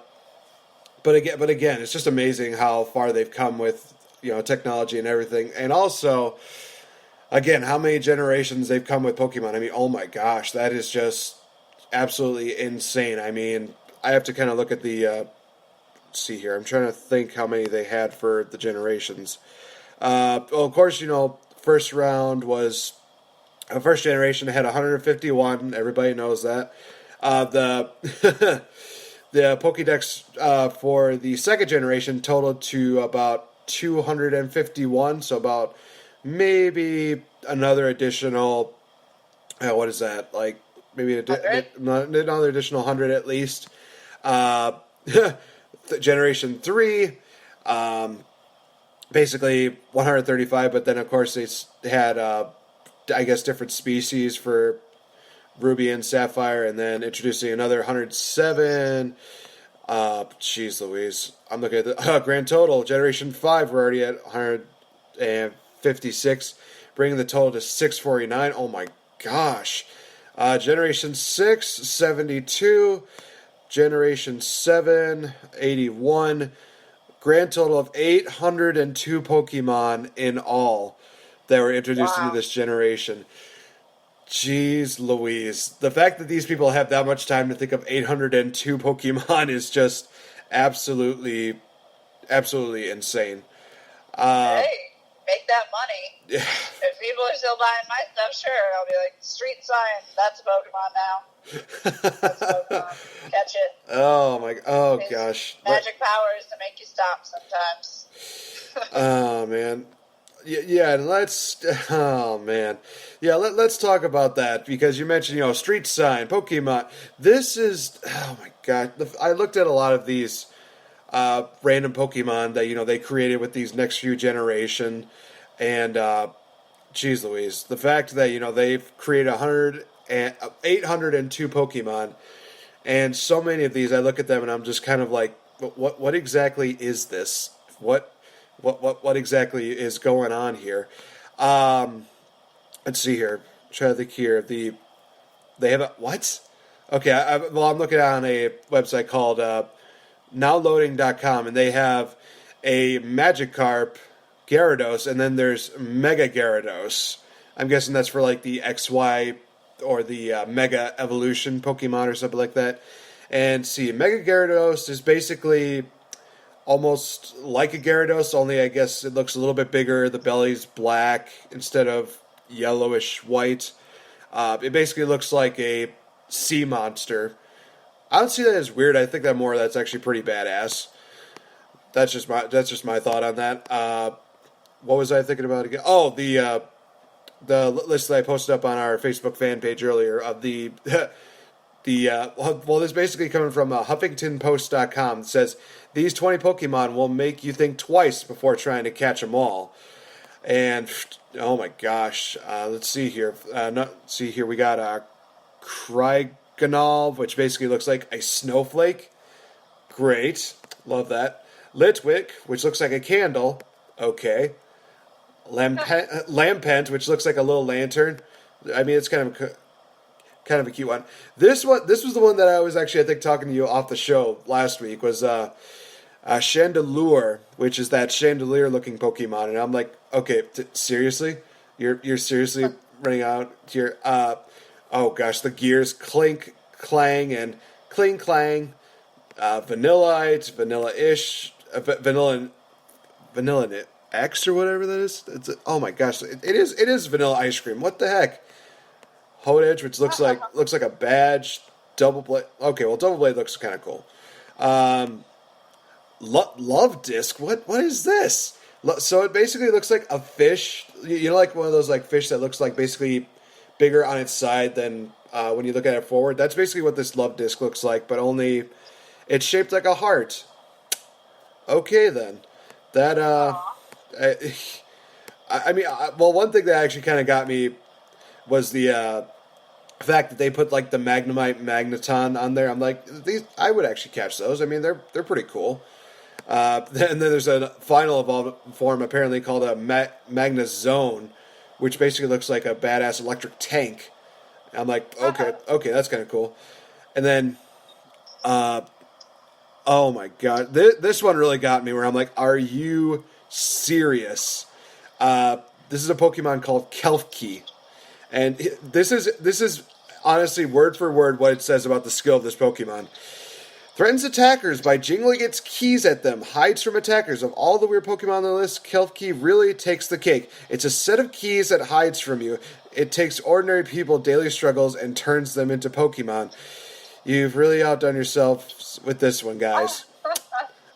Speaker 1: again, it's just amazing how far they've come with, technology and everything. And also, again, how many generations they've come with Pokemon. I mean, oh my gosh, that is just absolutely insane. I mean, I have to kind of look at the... see here. I'm trying to think how many they had for the generations. Well, of course, first round was... first generation had 151. Everybody knows that. the Pokédex for the second generation totaled to about 251, so about maybe another additional, what is that, like maybe another additional 100 at least. Generation 3, basically 135, but then of course they had, I guess, different species for Ruby and Sapphire, and then introducing another 107. Jeez Louise. I'm looking at the grand total. Generation 5, we're already at 156, bringing the total to 649. Oh my gosh. Generation 6, 72. Generation 7, 81. Grand total of 802 Pokemon in all that were introduced into this generation. Jeez Louise. The fact that these people have that much time to think of 802 Pokemon is just absolutely insane.
Speaker 3: Hey, make that money. Yeah. If people are still buying my stuff, sure, I'll be like, street sign, that's a Pokemon now. That's a Pokemon. Catch it.
Speaker 1: Oh gosh.
Speaker 3: Magic powers to make you stop sometimes.
Speaker 1: Oh man. Yeah, let's talk about that, because you mentioned, street sign, Pokemon. This is, oh my god, I looked at a lot of these random Pokemon that, they created with these next few generation, and geez Louise, the fact that, they've created 802 Pokemon, and so many of these, I look at them and I'm just kind of like, what exactly is this? What exactly is going on here? Let's see here. Try to think here. They have a what? Okay, I'm looking on a website called nowloading.com, and they have a Magikarp Gyarados, and then there's Mega Gyarados. I'm guessing that's for like the XY or the Mega Evolution Pokemon or something like that. And see, Mega Gyarados is basically almost like a Gyarados, only I guess it looks a little bit bigger. The belly's black instead of yellowish white. It basically looks like a sea monster. I don't see that as weird. I think that's actually pretty badass. That's just my thought on that. What was I thinking about again? Oh, the list that I posted up on our Facebook fan page earlier of the this is basically coming from HuffingtonPost.com. It says, these 20 Pokemon will make you think twice before trying to catch them all. And, oh my gosh, let's see here. We got Krygonov, which basically looks like a snowflake. Great. Love that. Litwick, which looks like a candle. Okay. Lampent, which looks like a little lantern. I mean, it's kind of a cute one. This was the one that I was actually, I think, talking to you off the show last week, was Chandelure, which is that chandelier-looking Pokemon. And I'm like, okay, seriously? You're seriously running out here? Oh gosh, the gears clink, clang, and cling, clang. Vanillite, Vanilla-ish, Vanilla X or whatever that is. Oh my gosh, it is vanilla ice cream. What the heck? Hodage, which looks like a badge. Double Blade. Okay, well, Double Blade looks kind of cool. Love Disc. What is this? So it basically looks like a fish. Like one of those like fish that looks like basically bigger on its side than when you look at it forward. That's basically what this Love Disc looks like, but only it's shaped like a heart. Okay then, that one thing that actually kind of got me was the fact that they put like the Magnemite Magneton on there. I'm like, I would actually catch those. I mean, they're pretty cool. Then there's a final evolved form apparently called a Magnezone, which basically looks like a badass electric tank. I'm like, okay, that's kind of cool. And then, oh my god, this one really got me. Where I'm like, are you serious? This is a Pokemon called Kelfkey. And this is honestly word for word what it says about the skill of this Pokemon. Threatens attackers by jingling its keys at them. Hides from attackers. Of all the weird Pokemon on the list, Kelfkey really takes the cake. It's a set of keys that hides from you. It takes ordinary people daily struggles and turns them into Pokemon. You've really outdone yourself with this one, guys.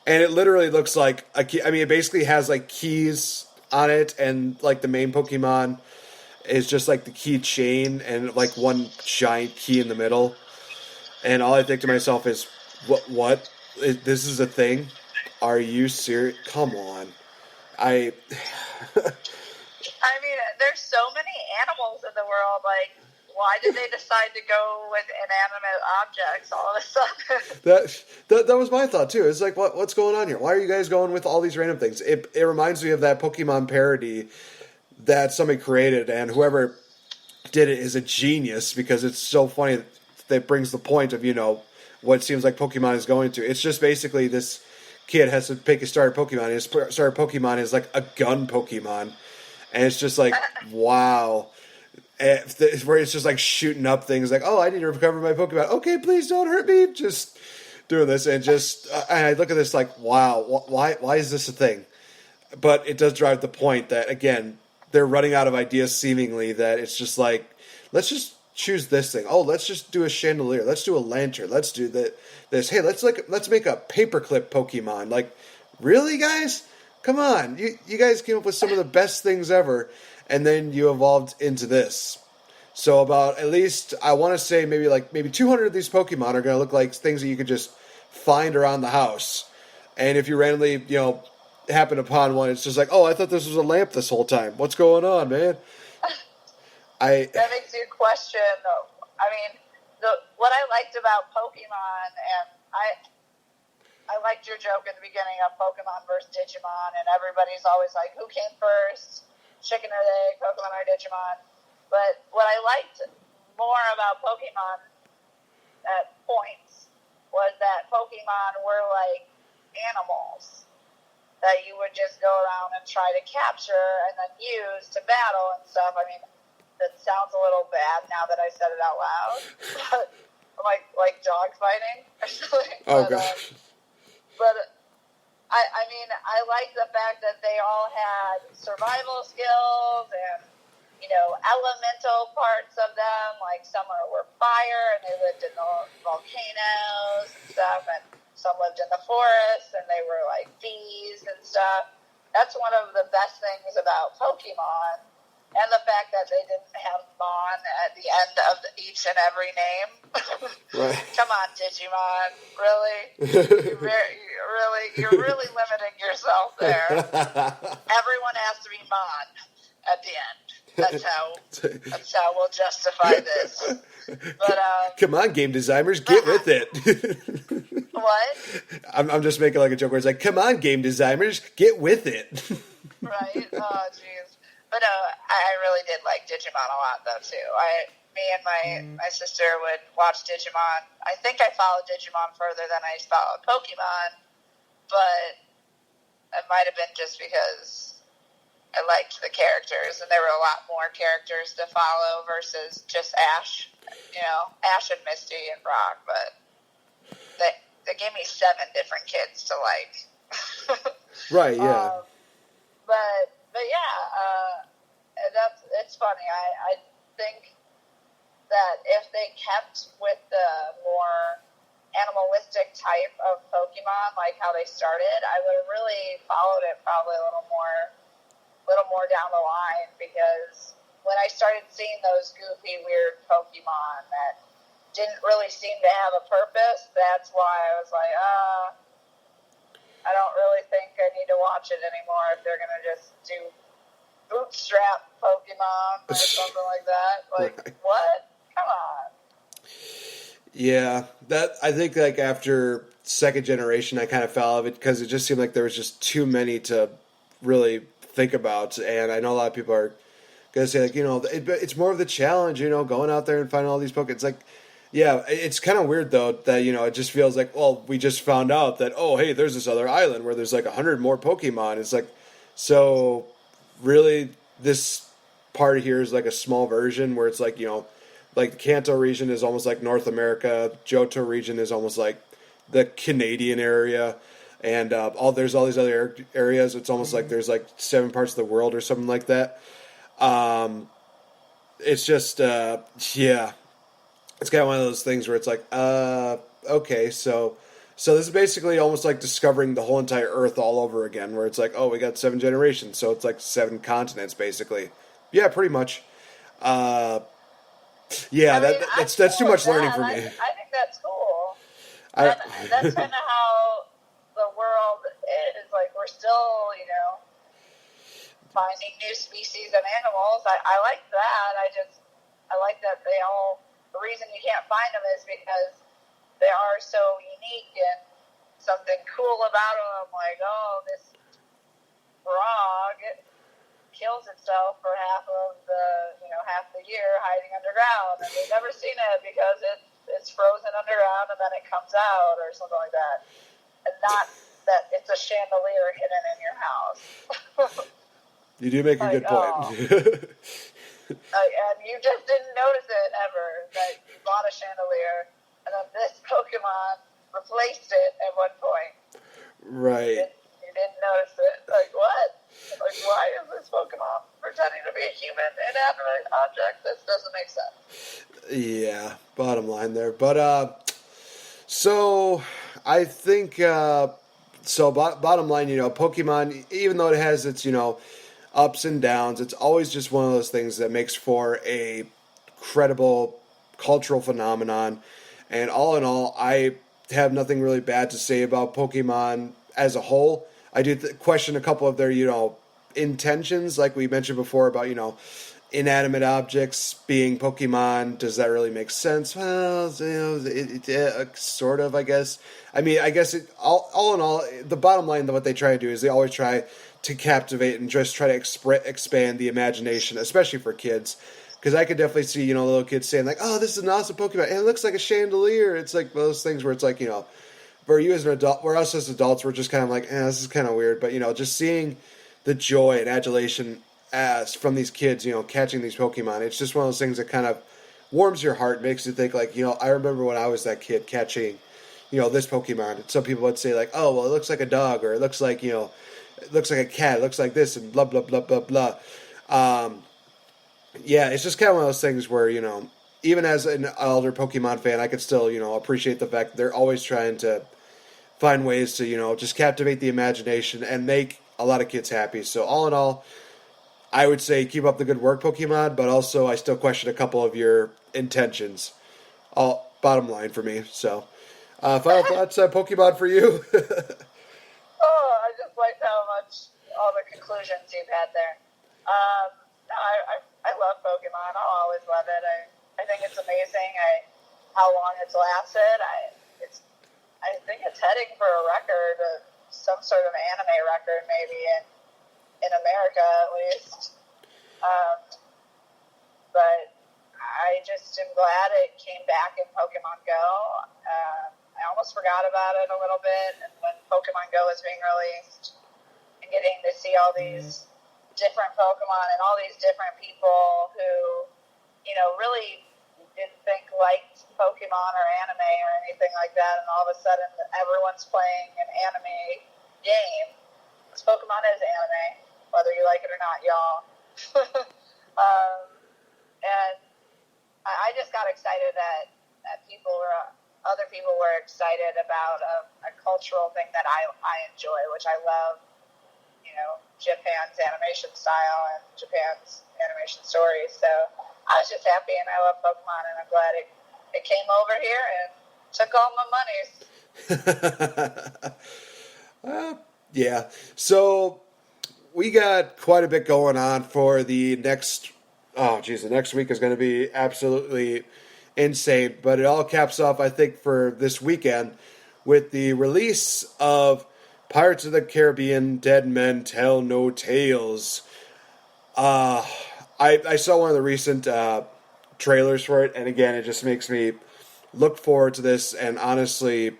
Speaker 1: And it literally looks like a key. I mean, it basically has like keys on it, and like the main Pokemon is just like the key chain and like one giant key in the middle. And all I think to myself is, what? This is a thing? Are you serious? Come on.
Speaker 3: I mean, there's so many animals in the world. Like, why did they decide to go with inanimate objects all of a sudden?
Speaker 1: That was my thought too. It's like, what's going on here? Why are you guys going with all these random things? It reminds me of that Pokemon parody that somebody created, and whoever did it is a genius because it's so funny that brings the point of, you know, what seems like Pokemon is going to. It's just basically this kid has to pick a starter Pokemon, and his starter Pokemon is like a gun Pokemon. And it's just like, wow. Where it's just like shooting up things like, oh, I need to recover my Pokemon. Okay, please don't hurt me. Just doing this. And just, and I look at this like, wow, why is this a thing? But it does drive the point that, again, they're running out of ideas seemingly, that it's just like, let's just choose this thing. Oh, let's just do a chandelier. Let's do a lantern. Let's do this. Hey, let's make a paperclip Pokemon. Like, really, guys? Come on. You guys came up with some of the best things ever, and then you evolved into this. So about, at least, I want to say maybe 200 of these Pokemon are going to look like things that you could just find around the house. And if you randomly, you know, happen upon one, it's just like, oh, I thought this was a lamp this whole time. What's going on, man?
Speaker 3: That makes you question. I mean, what I liked about Pokemon, and I liked your joke at the beginning of Pokemon versus Digimon, and everybody's always like, who came first, chicken or the egg, Pokemon or Digimon? But what I liked more about Pokemon at points was that Pokemon were like animals that you would just go around and try to capture and then use to battle and stuff. I mean, that sounds a little bad now that I said it out loud. But like dog fighting or something.
Speaker 1: Oh, gosh.
Speaker 3: But I mean, I like the fact that they all had survival skills and, you know, elemental parts of them. Like some were fire and they lived in the volcanoes and stuff, and some lived in the forest and they were like bees and stuff. That's one of the best things about Pokemon. And the fact that they didn't have Mon at the end of each and every name. Right. Come on, Digimon. Really? You're really limiting yourself there. Everyone has to be Mon at the end. That's how we'll justify this. But
Speaker 1: come on, game designers, get with it.
Speaker 3: What?
Speaker 1: I'm just making like a joke where it's like, come on, game designers, get with it.
Speaker 3: Right? Oh, jeez. But I really did like Digimon a lot, though, too. Me and my sister would watch Digimon. I think I followed Digimon further than I followed Pokemon, but it might have been just because I liked the characters, and there were a lot more characters to follow versus just Ash. You know, Ash and Misty and Brock, but they gave me 7 different kids to like.
Speaker 1: Right, yeah.
Speaker 3: But yeah, it's funny. I think that if they kept with the more animalistic type of Pokemon, like how they started, I would have really followed it probably a little more down the line, because when I started seeing those goofy, weird Pokemon that didn't really seem to have a purpose, that's why I was like, I don't really think I need to watch it anymore if they're going to just do bootstrap Pokemon or something like that. Like, right. What? Come on.
Speaker 1: Yeah, that I think like after second generation, I kind of fell out of it because it just seemed like there was just too many to really think about. And I know a lot of people are going to say, like, you know, it's more of the challenge, you know, going out there and finding all these Pokemon. It's like, yeah, it's kind of weird, though, that, you know, it just feels like, well, we just found out that, oh, hey, there's this other island where there's like 100 more Pokemon. It's like, so really this part here is like a small version where it's like, you know, like the Kanto region is almost like North America. Johto region is almost like the Canadian area. And there's all these other areas. It's almost like there's like 7 parts of the world or something like that. It's just, yeah. it's kind of one of those things where it's like, okay, so this is basically almost like discovering the whole entire Earth all over again, where it's like, oh, we got 7 generations, so it's like 7 continents, basically. Yeah, pretty much. Yeah,
Speaker 3: I mean,
Speaker 1: that's too much learning for me.
Speaker 3: I think that's cool. And that's kind of how the world is. Like, we're still, finding new species of animals. I like that. I like that the reason you can't find them is because they are so unique and something cool about them. Like, oh, this frog kills itself for half the year hiding underground, and we've never seen it because it's frozen underground and then it comes out or something like that, and not that it's a chandelier hidden in your house.
Speaker 1: You do make a good point.
Speaker 3: And you just didn't notice it ever, that you bought a chandelier and then this Pokemon replaced it at one point.
Speaker 1: Right.
Speaker 3: You didn't notice it. Like, what? Like, why is this Pokemon pretending to be a human inanimate object? This doesn't make sense.
Speaker 1: Yeah, bottom line there. But, so, I think, bottom line, Pokemon, even though it has its, ups and downs, it's always just one of those things that makes for a credible cultural phenomenon. And all in all, I have nothing really bad to say about Pokemon as a whole. I do question a couple of their, intentions, like we mentioned before about, inanimate objects being Pokemon. Does that really make sense? Well, sort of, I guess. I mean, I guess all in all, the bottom line of what they try to do is they always try to captivate and just try to expand the imagination, especially for kids. Because I could definitely see, little kids saying like, "Oh, this is an awesome Pokemon, and it looks like a chandelier." It's like those things where it's like, for you as an adult, where us as adults, we're just kind of like, this is kind of weird. But just seeing the joy and adulation from these kids, catching these Pokemon, it's just one of those things that kind of warms your heart, makes you think like, I remember when I was that kid catching, this Pokemon. And some people would say like, oh, well, it looks like a dog, or it looks like, it looks like a cat, it looks like this, and blah, blah, blah, blah, blah. Yeah, it's just kind of one of those things where, even as an elder Pokemon fan, I could still, appreciate the fact that they're always trying to find ways to, just captivate the imagination and make a lot of kids happy. So all in all, I would say keep up the good work, Pokemon, but also I still question a couple of your intentions. All bottom line for me. So, final thoughts on Pokemon for you?
Speaker 3: I just liked how much all the conclusions you've had there. I love Pokemon. I'll always love it. I think it's amazing how long it's lasted. I think it's heading for a record, some sort of anime record, maybe in America at least. But I just am glad it came back in Pokemon Go. I almost forgot about it a little bit, and when Pokemon Go was being released, and getting to see all these different Pokemon and all these different people who, really didn't think liked Pokemon or anime or anything like that, and all of a sudden everyone's playing an anime game. Because Pokemon is anime, whether you like it or not, y'all. And I just got excited that other people were excited about a cultural thing that I enjoy, which I love, Japan's animation style and Japan's animation stories. So I was just happy, and I love Pokemon, and I'm glad it came over here and took all my monies.
Speaker 1: Yeah. So we got quite a bit going on for the next. Oh, geez, the next week is going to be absolutely insane. But it all caps off, I think, for this weekend with the release of Pirates of the Caribbean: Dead Men Tell No Tales. I saw one of the recent trailers for it, and again, it just makes me look forward to this. And honestly,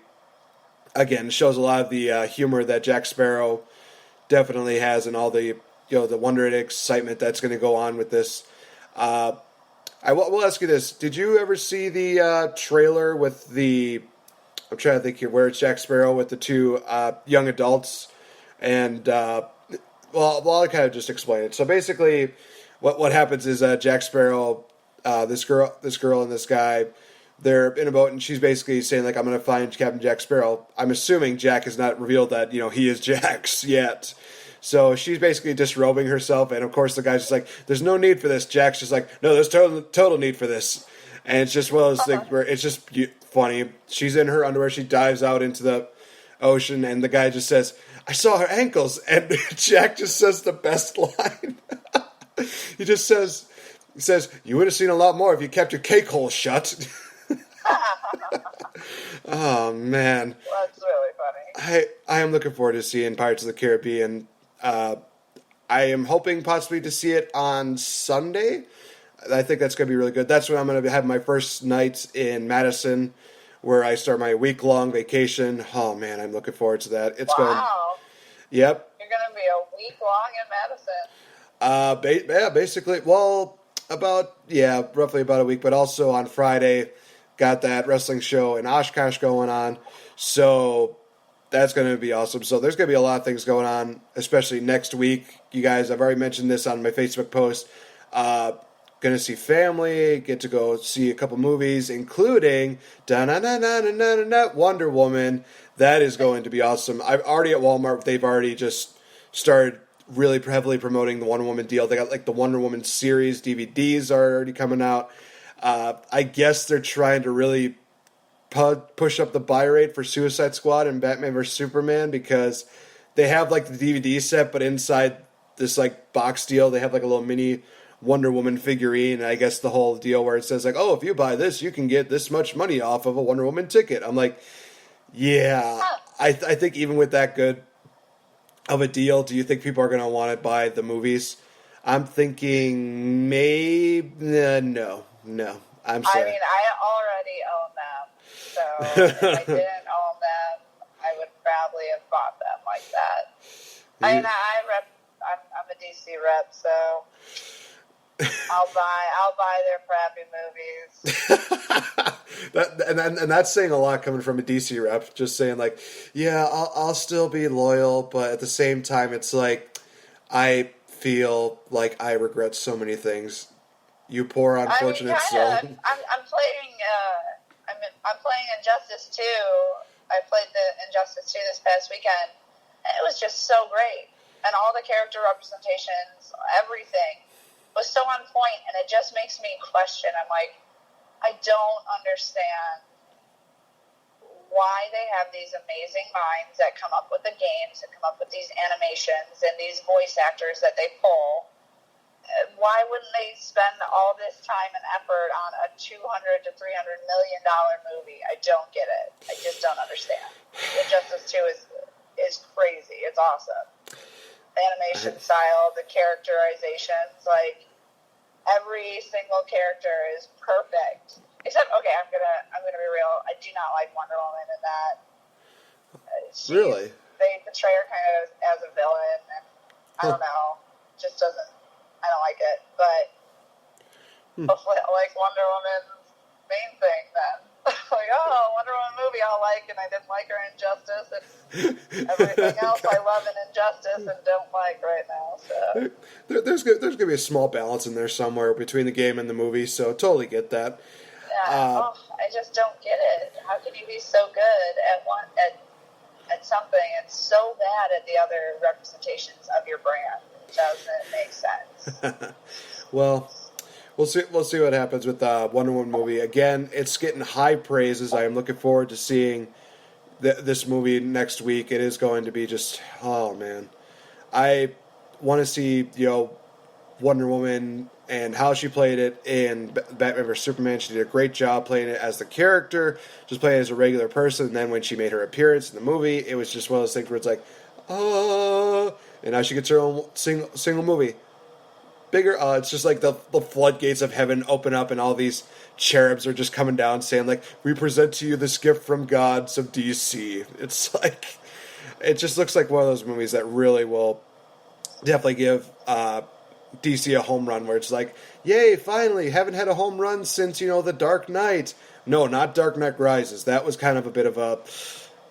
Speaker 1: again, shows a lot of the humor that Jack Sparrow definitely has, and all the the wonder and excitement that's going to go on with this. I will ask you this: did you ever see the trailer with the? I'm trying to think here, where it's Jack Sparrow with the two young adults, and I'll kind of just explain it. So basically, what happens is Jack Sparrow, this girl and this guy they're in a boat, and she's basically saying, like, I'm going to find Captain Jack Sparrow. I'm assuming Jack has not revealed that, he is Jack's yet. So she's basically disrobing herself, and of course the guy's just like, there's no need for this. Jack's just like, no, there's total need for this. And it's just one of those things where it's just funny. She's in her underwear, she dives out into the ocean, and the guy just says, I saw her ankles, and Jack just says the best line. He just says, you would have seen a lot more if you kept your cake hole shut. Oh, man.
Speaker 3: That's really funny.
Speaker 1: I am looking forward to seeing Pirates of the Caribbean. I am hoping possibly to see it on Sunday. I think that's going to be really good. That's when I'm going to have my first night in Madison, where I start my week-long vacation. Oh, man, I'm looking forward to that. It's going. Yep.
Speaker 3: You're going to be a week long in Madison.
Speaker 1: Yeah, basically. Well, roughly about a week. But also on Friday, got that wrestling show in Oshkosh going on. So that's going to be awesome. So there's going to be a lot of things going on, especially next week. You guys, I've already mentioned this on my Facebook post. Going to see family, get to go see a couple movies, including Wonder Woman. That is going to be awesome. I'm already at Walmart. They've already just started really heavily promoting the Wonder Woman deal. They got like the Wonder Woman series DVDs are already coming out. I guess they're trying to really push up the buy rate for Suicide Squad and Batman vs Superman, because they have like the DVD set, but inside this like box deal, they have like a little mini Wonder Woman figurine. And I guess the whole deal where it says like, oh, if you buy this, you can get this much money off of a Wonder Woman ticket. I'm like, yeah, I think even with that good of a deal, do you think people are going to want to buy the movies? I'm thinking maybe no. I'm sorry.
Speaker 3: I mean, I already own them, so if I didn't own them, I would probably have bought them like that. I mean, I'm a DC rep, so I'll buy their crappy movies.
Speaker 1: and that's saying a lot coming from a DC rep. Just saying like, yeah, I'll still be loyal, but at the same time, it's like I feel like I regret so many things. You poor unfortunate soul.
Speaker 3: I'm playing. I'm playing Injustice 2. I played the Injustice 2 this past weekend, and it was just so great. And all the character representations, everything was so on point, and it just makes me question. I'm like, I don't understand why they have these amazing minds that come up with the games and come up with these animations and these voice actors that they pull. Why wouldn't they spend all this time and effort on a $200 to $300 million movie? I don't get it. I just don't understand. Injustice 2 is crazy. It's awesome. The animation style, the characterizations, like every single character is perfect. Except, okay, I'm gonna be real. I do not like Wonder Woman in that.
Speaker 1: Really?
Speaker 3: They portray her kind of as a villain, and I don't know, just doesn't. I don't like it, but hopefully I like Wonder Woman's main thing then. Like, oh, Wonder Woman movie I'll like, and I didn't like her in Injustice, and everything else I love in Injustice and don't like right now. So
Speaker 1: there's going to be a small balance in there somewhere between the game and the movie, so totally get that.
Speaker 3: Yeah, I just don't get it. How can you be so good at something and so bad at the other representations of your brand? It doesn't make sense.
Speaker 1: Well, we'll see what happens with the Wonder Woman movie. Again, it's getting high praises. I am looking forward to seeing this movie next week. It is going to be just, oh man, I want to see Wonder Woman and how she played it in Batman vs Superman. She did a great job playing it as the character, just playing it as a regular person. And then when she made her appearance in the movie, it was just one of those things where it's like, oh, and now she gets her own single movie. Bigger, it's just like the floodgates of heaven open up, and all these cherubs are just coming down saying, like, we present to you this gift from gods of DC. It's like, it just looks like one of those movies that really will definitely give DC a home run, where it's like, yay, finally, haven't had a home run since, The Dark Knight. No, not Dark Knight Rises. That was kind of a bit of a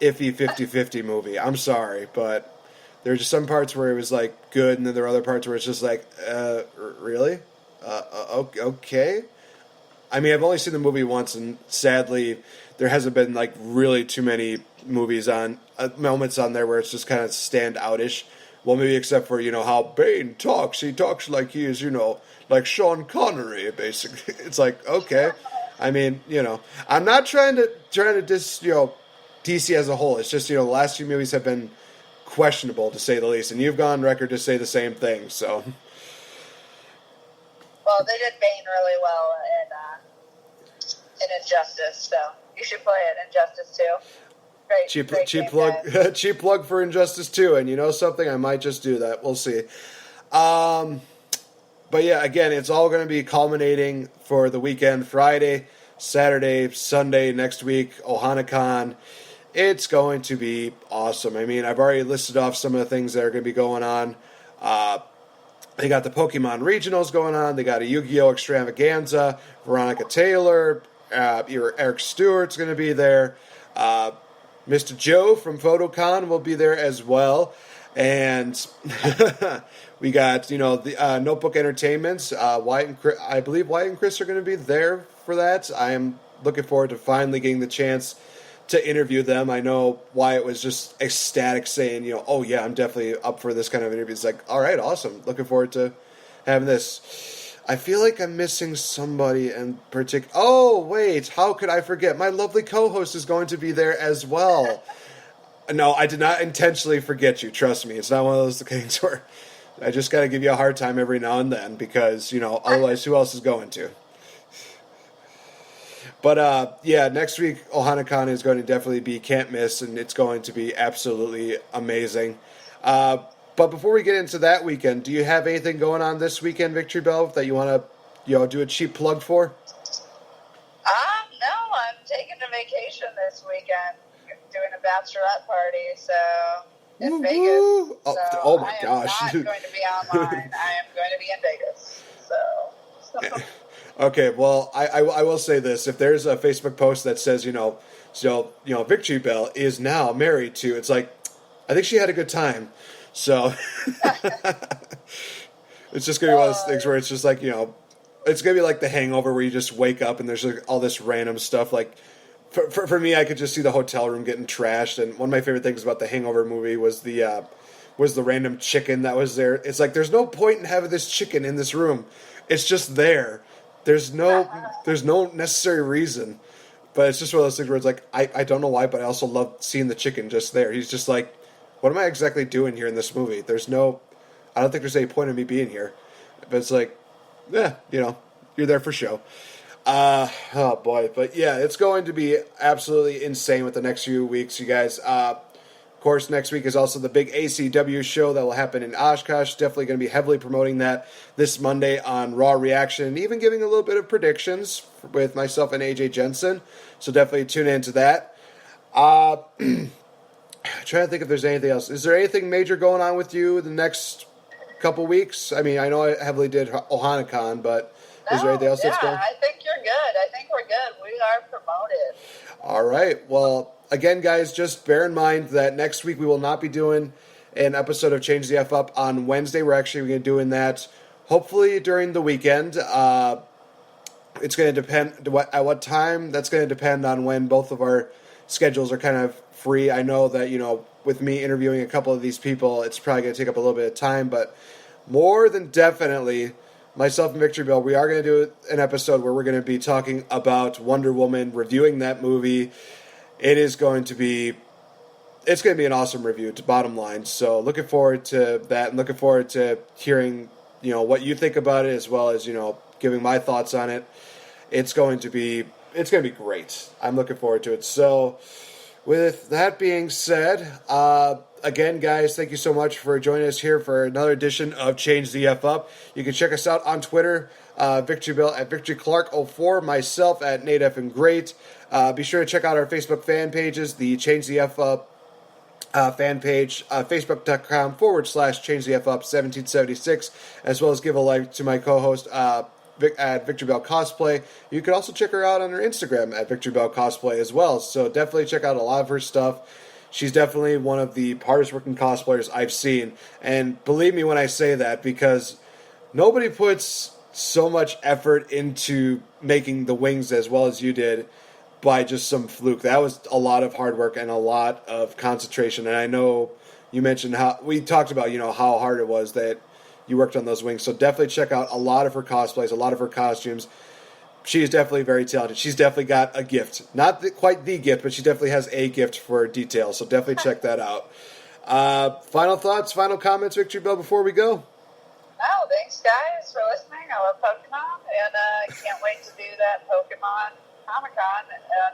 Speaker 1: iffy 50-50 movie. I'm sorry, but there were just some parts where it was, like, good, and then there were other parts where it's just like, really? Okay? I mean, I've only seen the movie once, and sadly, there hasn't been like really too many movies on moments on there where it's just kind of stand outish. Well, maybe except for how Bane talks. He talks like he is like Sean Connery. Basically, it's like okay. I mean, I'm not trying to dis DC as a whole. It's just the last few movies have been questionable to say the least, and you've gone on record to say the same thing. So.
Speaker 3: Well, they did Bane really well in Injustice, so you should play it. Injustice 2. Great,
Speaker 1: cheap plug, cheap plug for Injustice 2, and you know something, I might just do that. We'll see. But yeah, again, it's all going to be culminating for the weekend, Friday, Saturday, Sunday next week, OhanaCon. It's going to be awesome. I mean, I've already listed off some of the things that are going to be going on. They got the Pokemon Regionals going on. They got a Yu-Gi-Oh! Extravaganza. Veronica Taylor. Eric Stewart's going to be there. Mr. Joe from PhotoCon will be there as well. And we got, the Notebook Entertainments. I believe Wyatt and Chris are going to be there for that. I am looking forward to finally getting the chance to interview them. I know Wyatt was just ecstatic saying, oh yeah, I'm definitely up for this kind of interview. It's like, all right, awesome. Looking forward to having this. I feel like I'm missing somebody in particular. Oh, wait, how could I forget? My lovely co-host is going to be there as well. No, I did not intentionally forget you. Trust me. It's not one of those things where I just got to give you a hard time every now and then because, otherwise who else is going to? But, yeah, next week, OhanaCon is going to definitely be can't miss, and it's going to be absolutely amazing. But before we get into that weekend, do you have anything going on this weekend, Victory Bell, that you want to, do a cheap plug for?
Speaker 3: No, I'm taking a vacation this weekend, doing a bachelorette party, so in Vegas.
Speaker 1: Oh my gosh.
Speaker 3: I am not going to be online. I am going to be in Vegas, so...
Speaker 1: Okay, well, I will say this. If there's a Facebook post that says, Victory Bell is now married to, it's like, I think she had a good time. So, it's just going to be one of those things where it's just like, it's going to be like The Hangover where you just wake up and there's like all this random stuff. Like, for me, I could just see the hotel room getting trashed. And one of my favorite things about the Hangover movie was the random chicken that was there. It's like, there's no point in having this chicken in this room. It's just there. There's no necessary reason, but it's just one of those things where it's like, I don't know why, but I also love seeing the chicken just there. He's just like, what am I exactly doing here in this movie? I don't think there's any point in me being here, but it's like, you're there for show. Oh boy, but yeah, it's going to be absolutely insane with the next few weeks, you guys. Of course, next week is also the big ACW show that will happen in Oshkosh. Definitely going to be heavily promoting that this Monday on Raw Reaction, and even giving a little bit of predictions with myself and AJ Jensen. So definitely tune into that. Trying to think if there's anything else. Is there anything major going on with you the next couple weeks? I mean, I know I heavily did OhanaCon, but is there anything else that's going on?
Speaker 3: I think you're good. I think we're good. We are promoted.
Speaker 1: All right. Well, again, guys, just bear in mind that next week we will not be doing an episode of Change the F Up on Wednesday. We're actually going to be doing that hopefully during the weekend. It's going to depend at what time. That's going to depend on when both of our schedules are kind of free. I know that, with me interviewing a couple of these people, it's probably going to take up a little bit of time, but more than definitely, myself and Victory Bell, we are going to do an episode where we're going to be talking about Wonder Woman, reviewing that movie. It's going to be an awesome review, to bottom line. So looking forward to that, and looking forward to hearing, what you think about it, as well as, giving my thoughts on it. It's going to be great. I'm looking forward to it. So with that being said, again, guys, thank you so much for joining us here for another edition of Change the F Up. You can check us out on Twitter, Victory Bell at VictoryClark04, myself at NateF Great. Be sure to check out our Facebook fan pages, the Change the F Up fan page, facebook.com/Change the F Up 1776, as well as give a like to my co-host at VictoriBelleCosplay. You can also check her out on her Instagram at VictoriBelleCosplay as well. So definitely check out a lot of her stuff. She's definitely one of the hardest working cosplayers I've seen. And believe me when I say that, because nobody puts so much effort into making the wings as well as you did by just some fluke. That was a lot of hard work and a lot of concentration. And I know you mentioned how we talked about, how hard it was that you worked on those wings. So definitely check out a lot of her cosplays, a lot of her costumes. She is definitely very talented. She's definitely got a gift. Not quite the gift, but she definitely has a gift for detail. So definitely check that out. Final thoughts, final comments, Victory Bell, before we go?
Speaker 3: No, thanks, guys, for listening. I love Pokemon, and can't wait to do that Pokemon Comic-Con at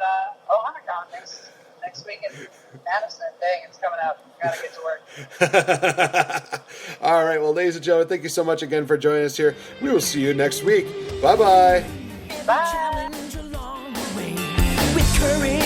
Speaker 3: Ohanacon next week in Madison. Dang, it's coming up. Gotta get to work.
Speaker 1: All right, well, ladies and gentlemen, thank you so much again for joining us here. We will see you next week. Bye-bye.
Speaker 3: Bye.
Speaker 2: Challenge along the way with courage.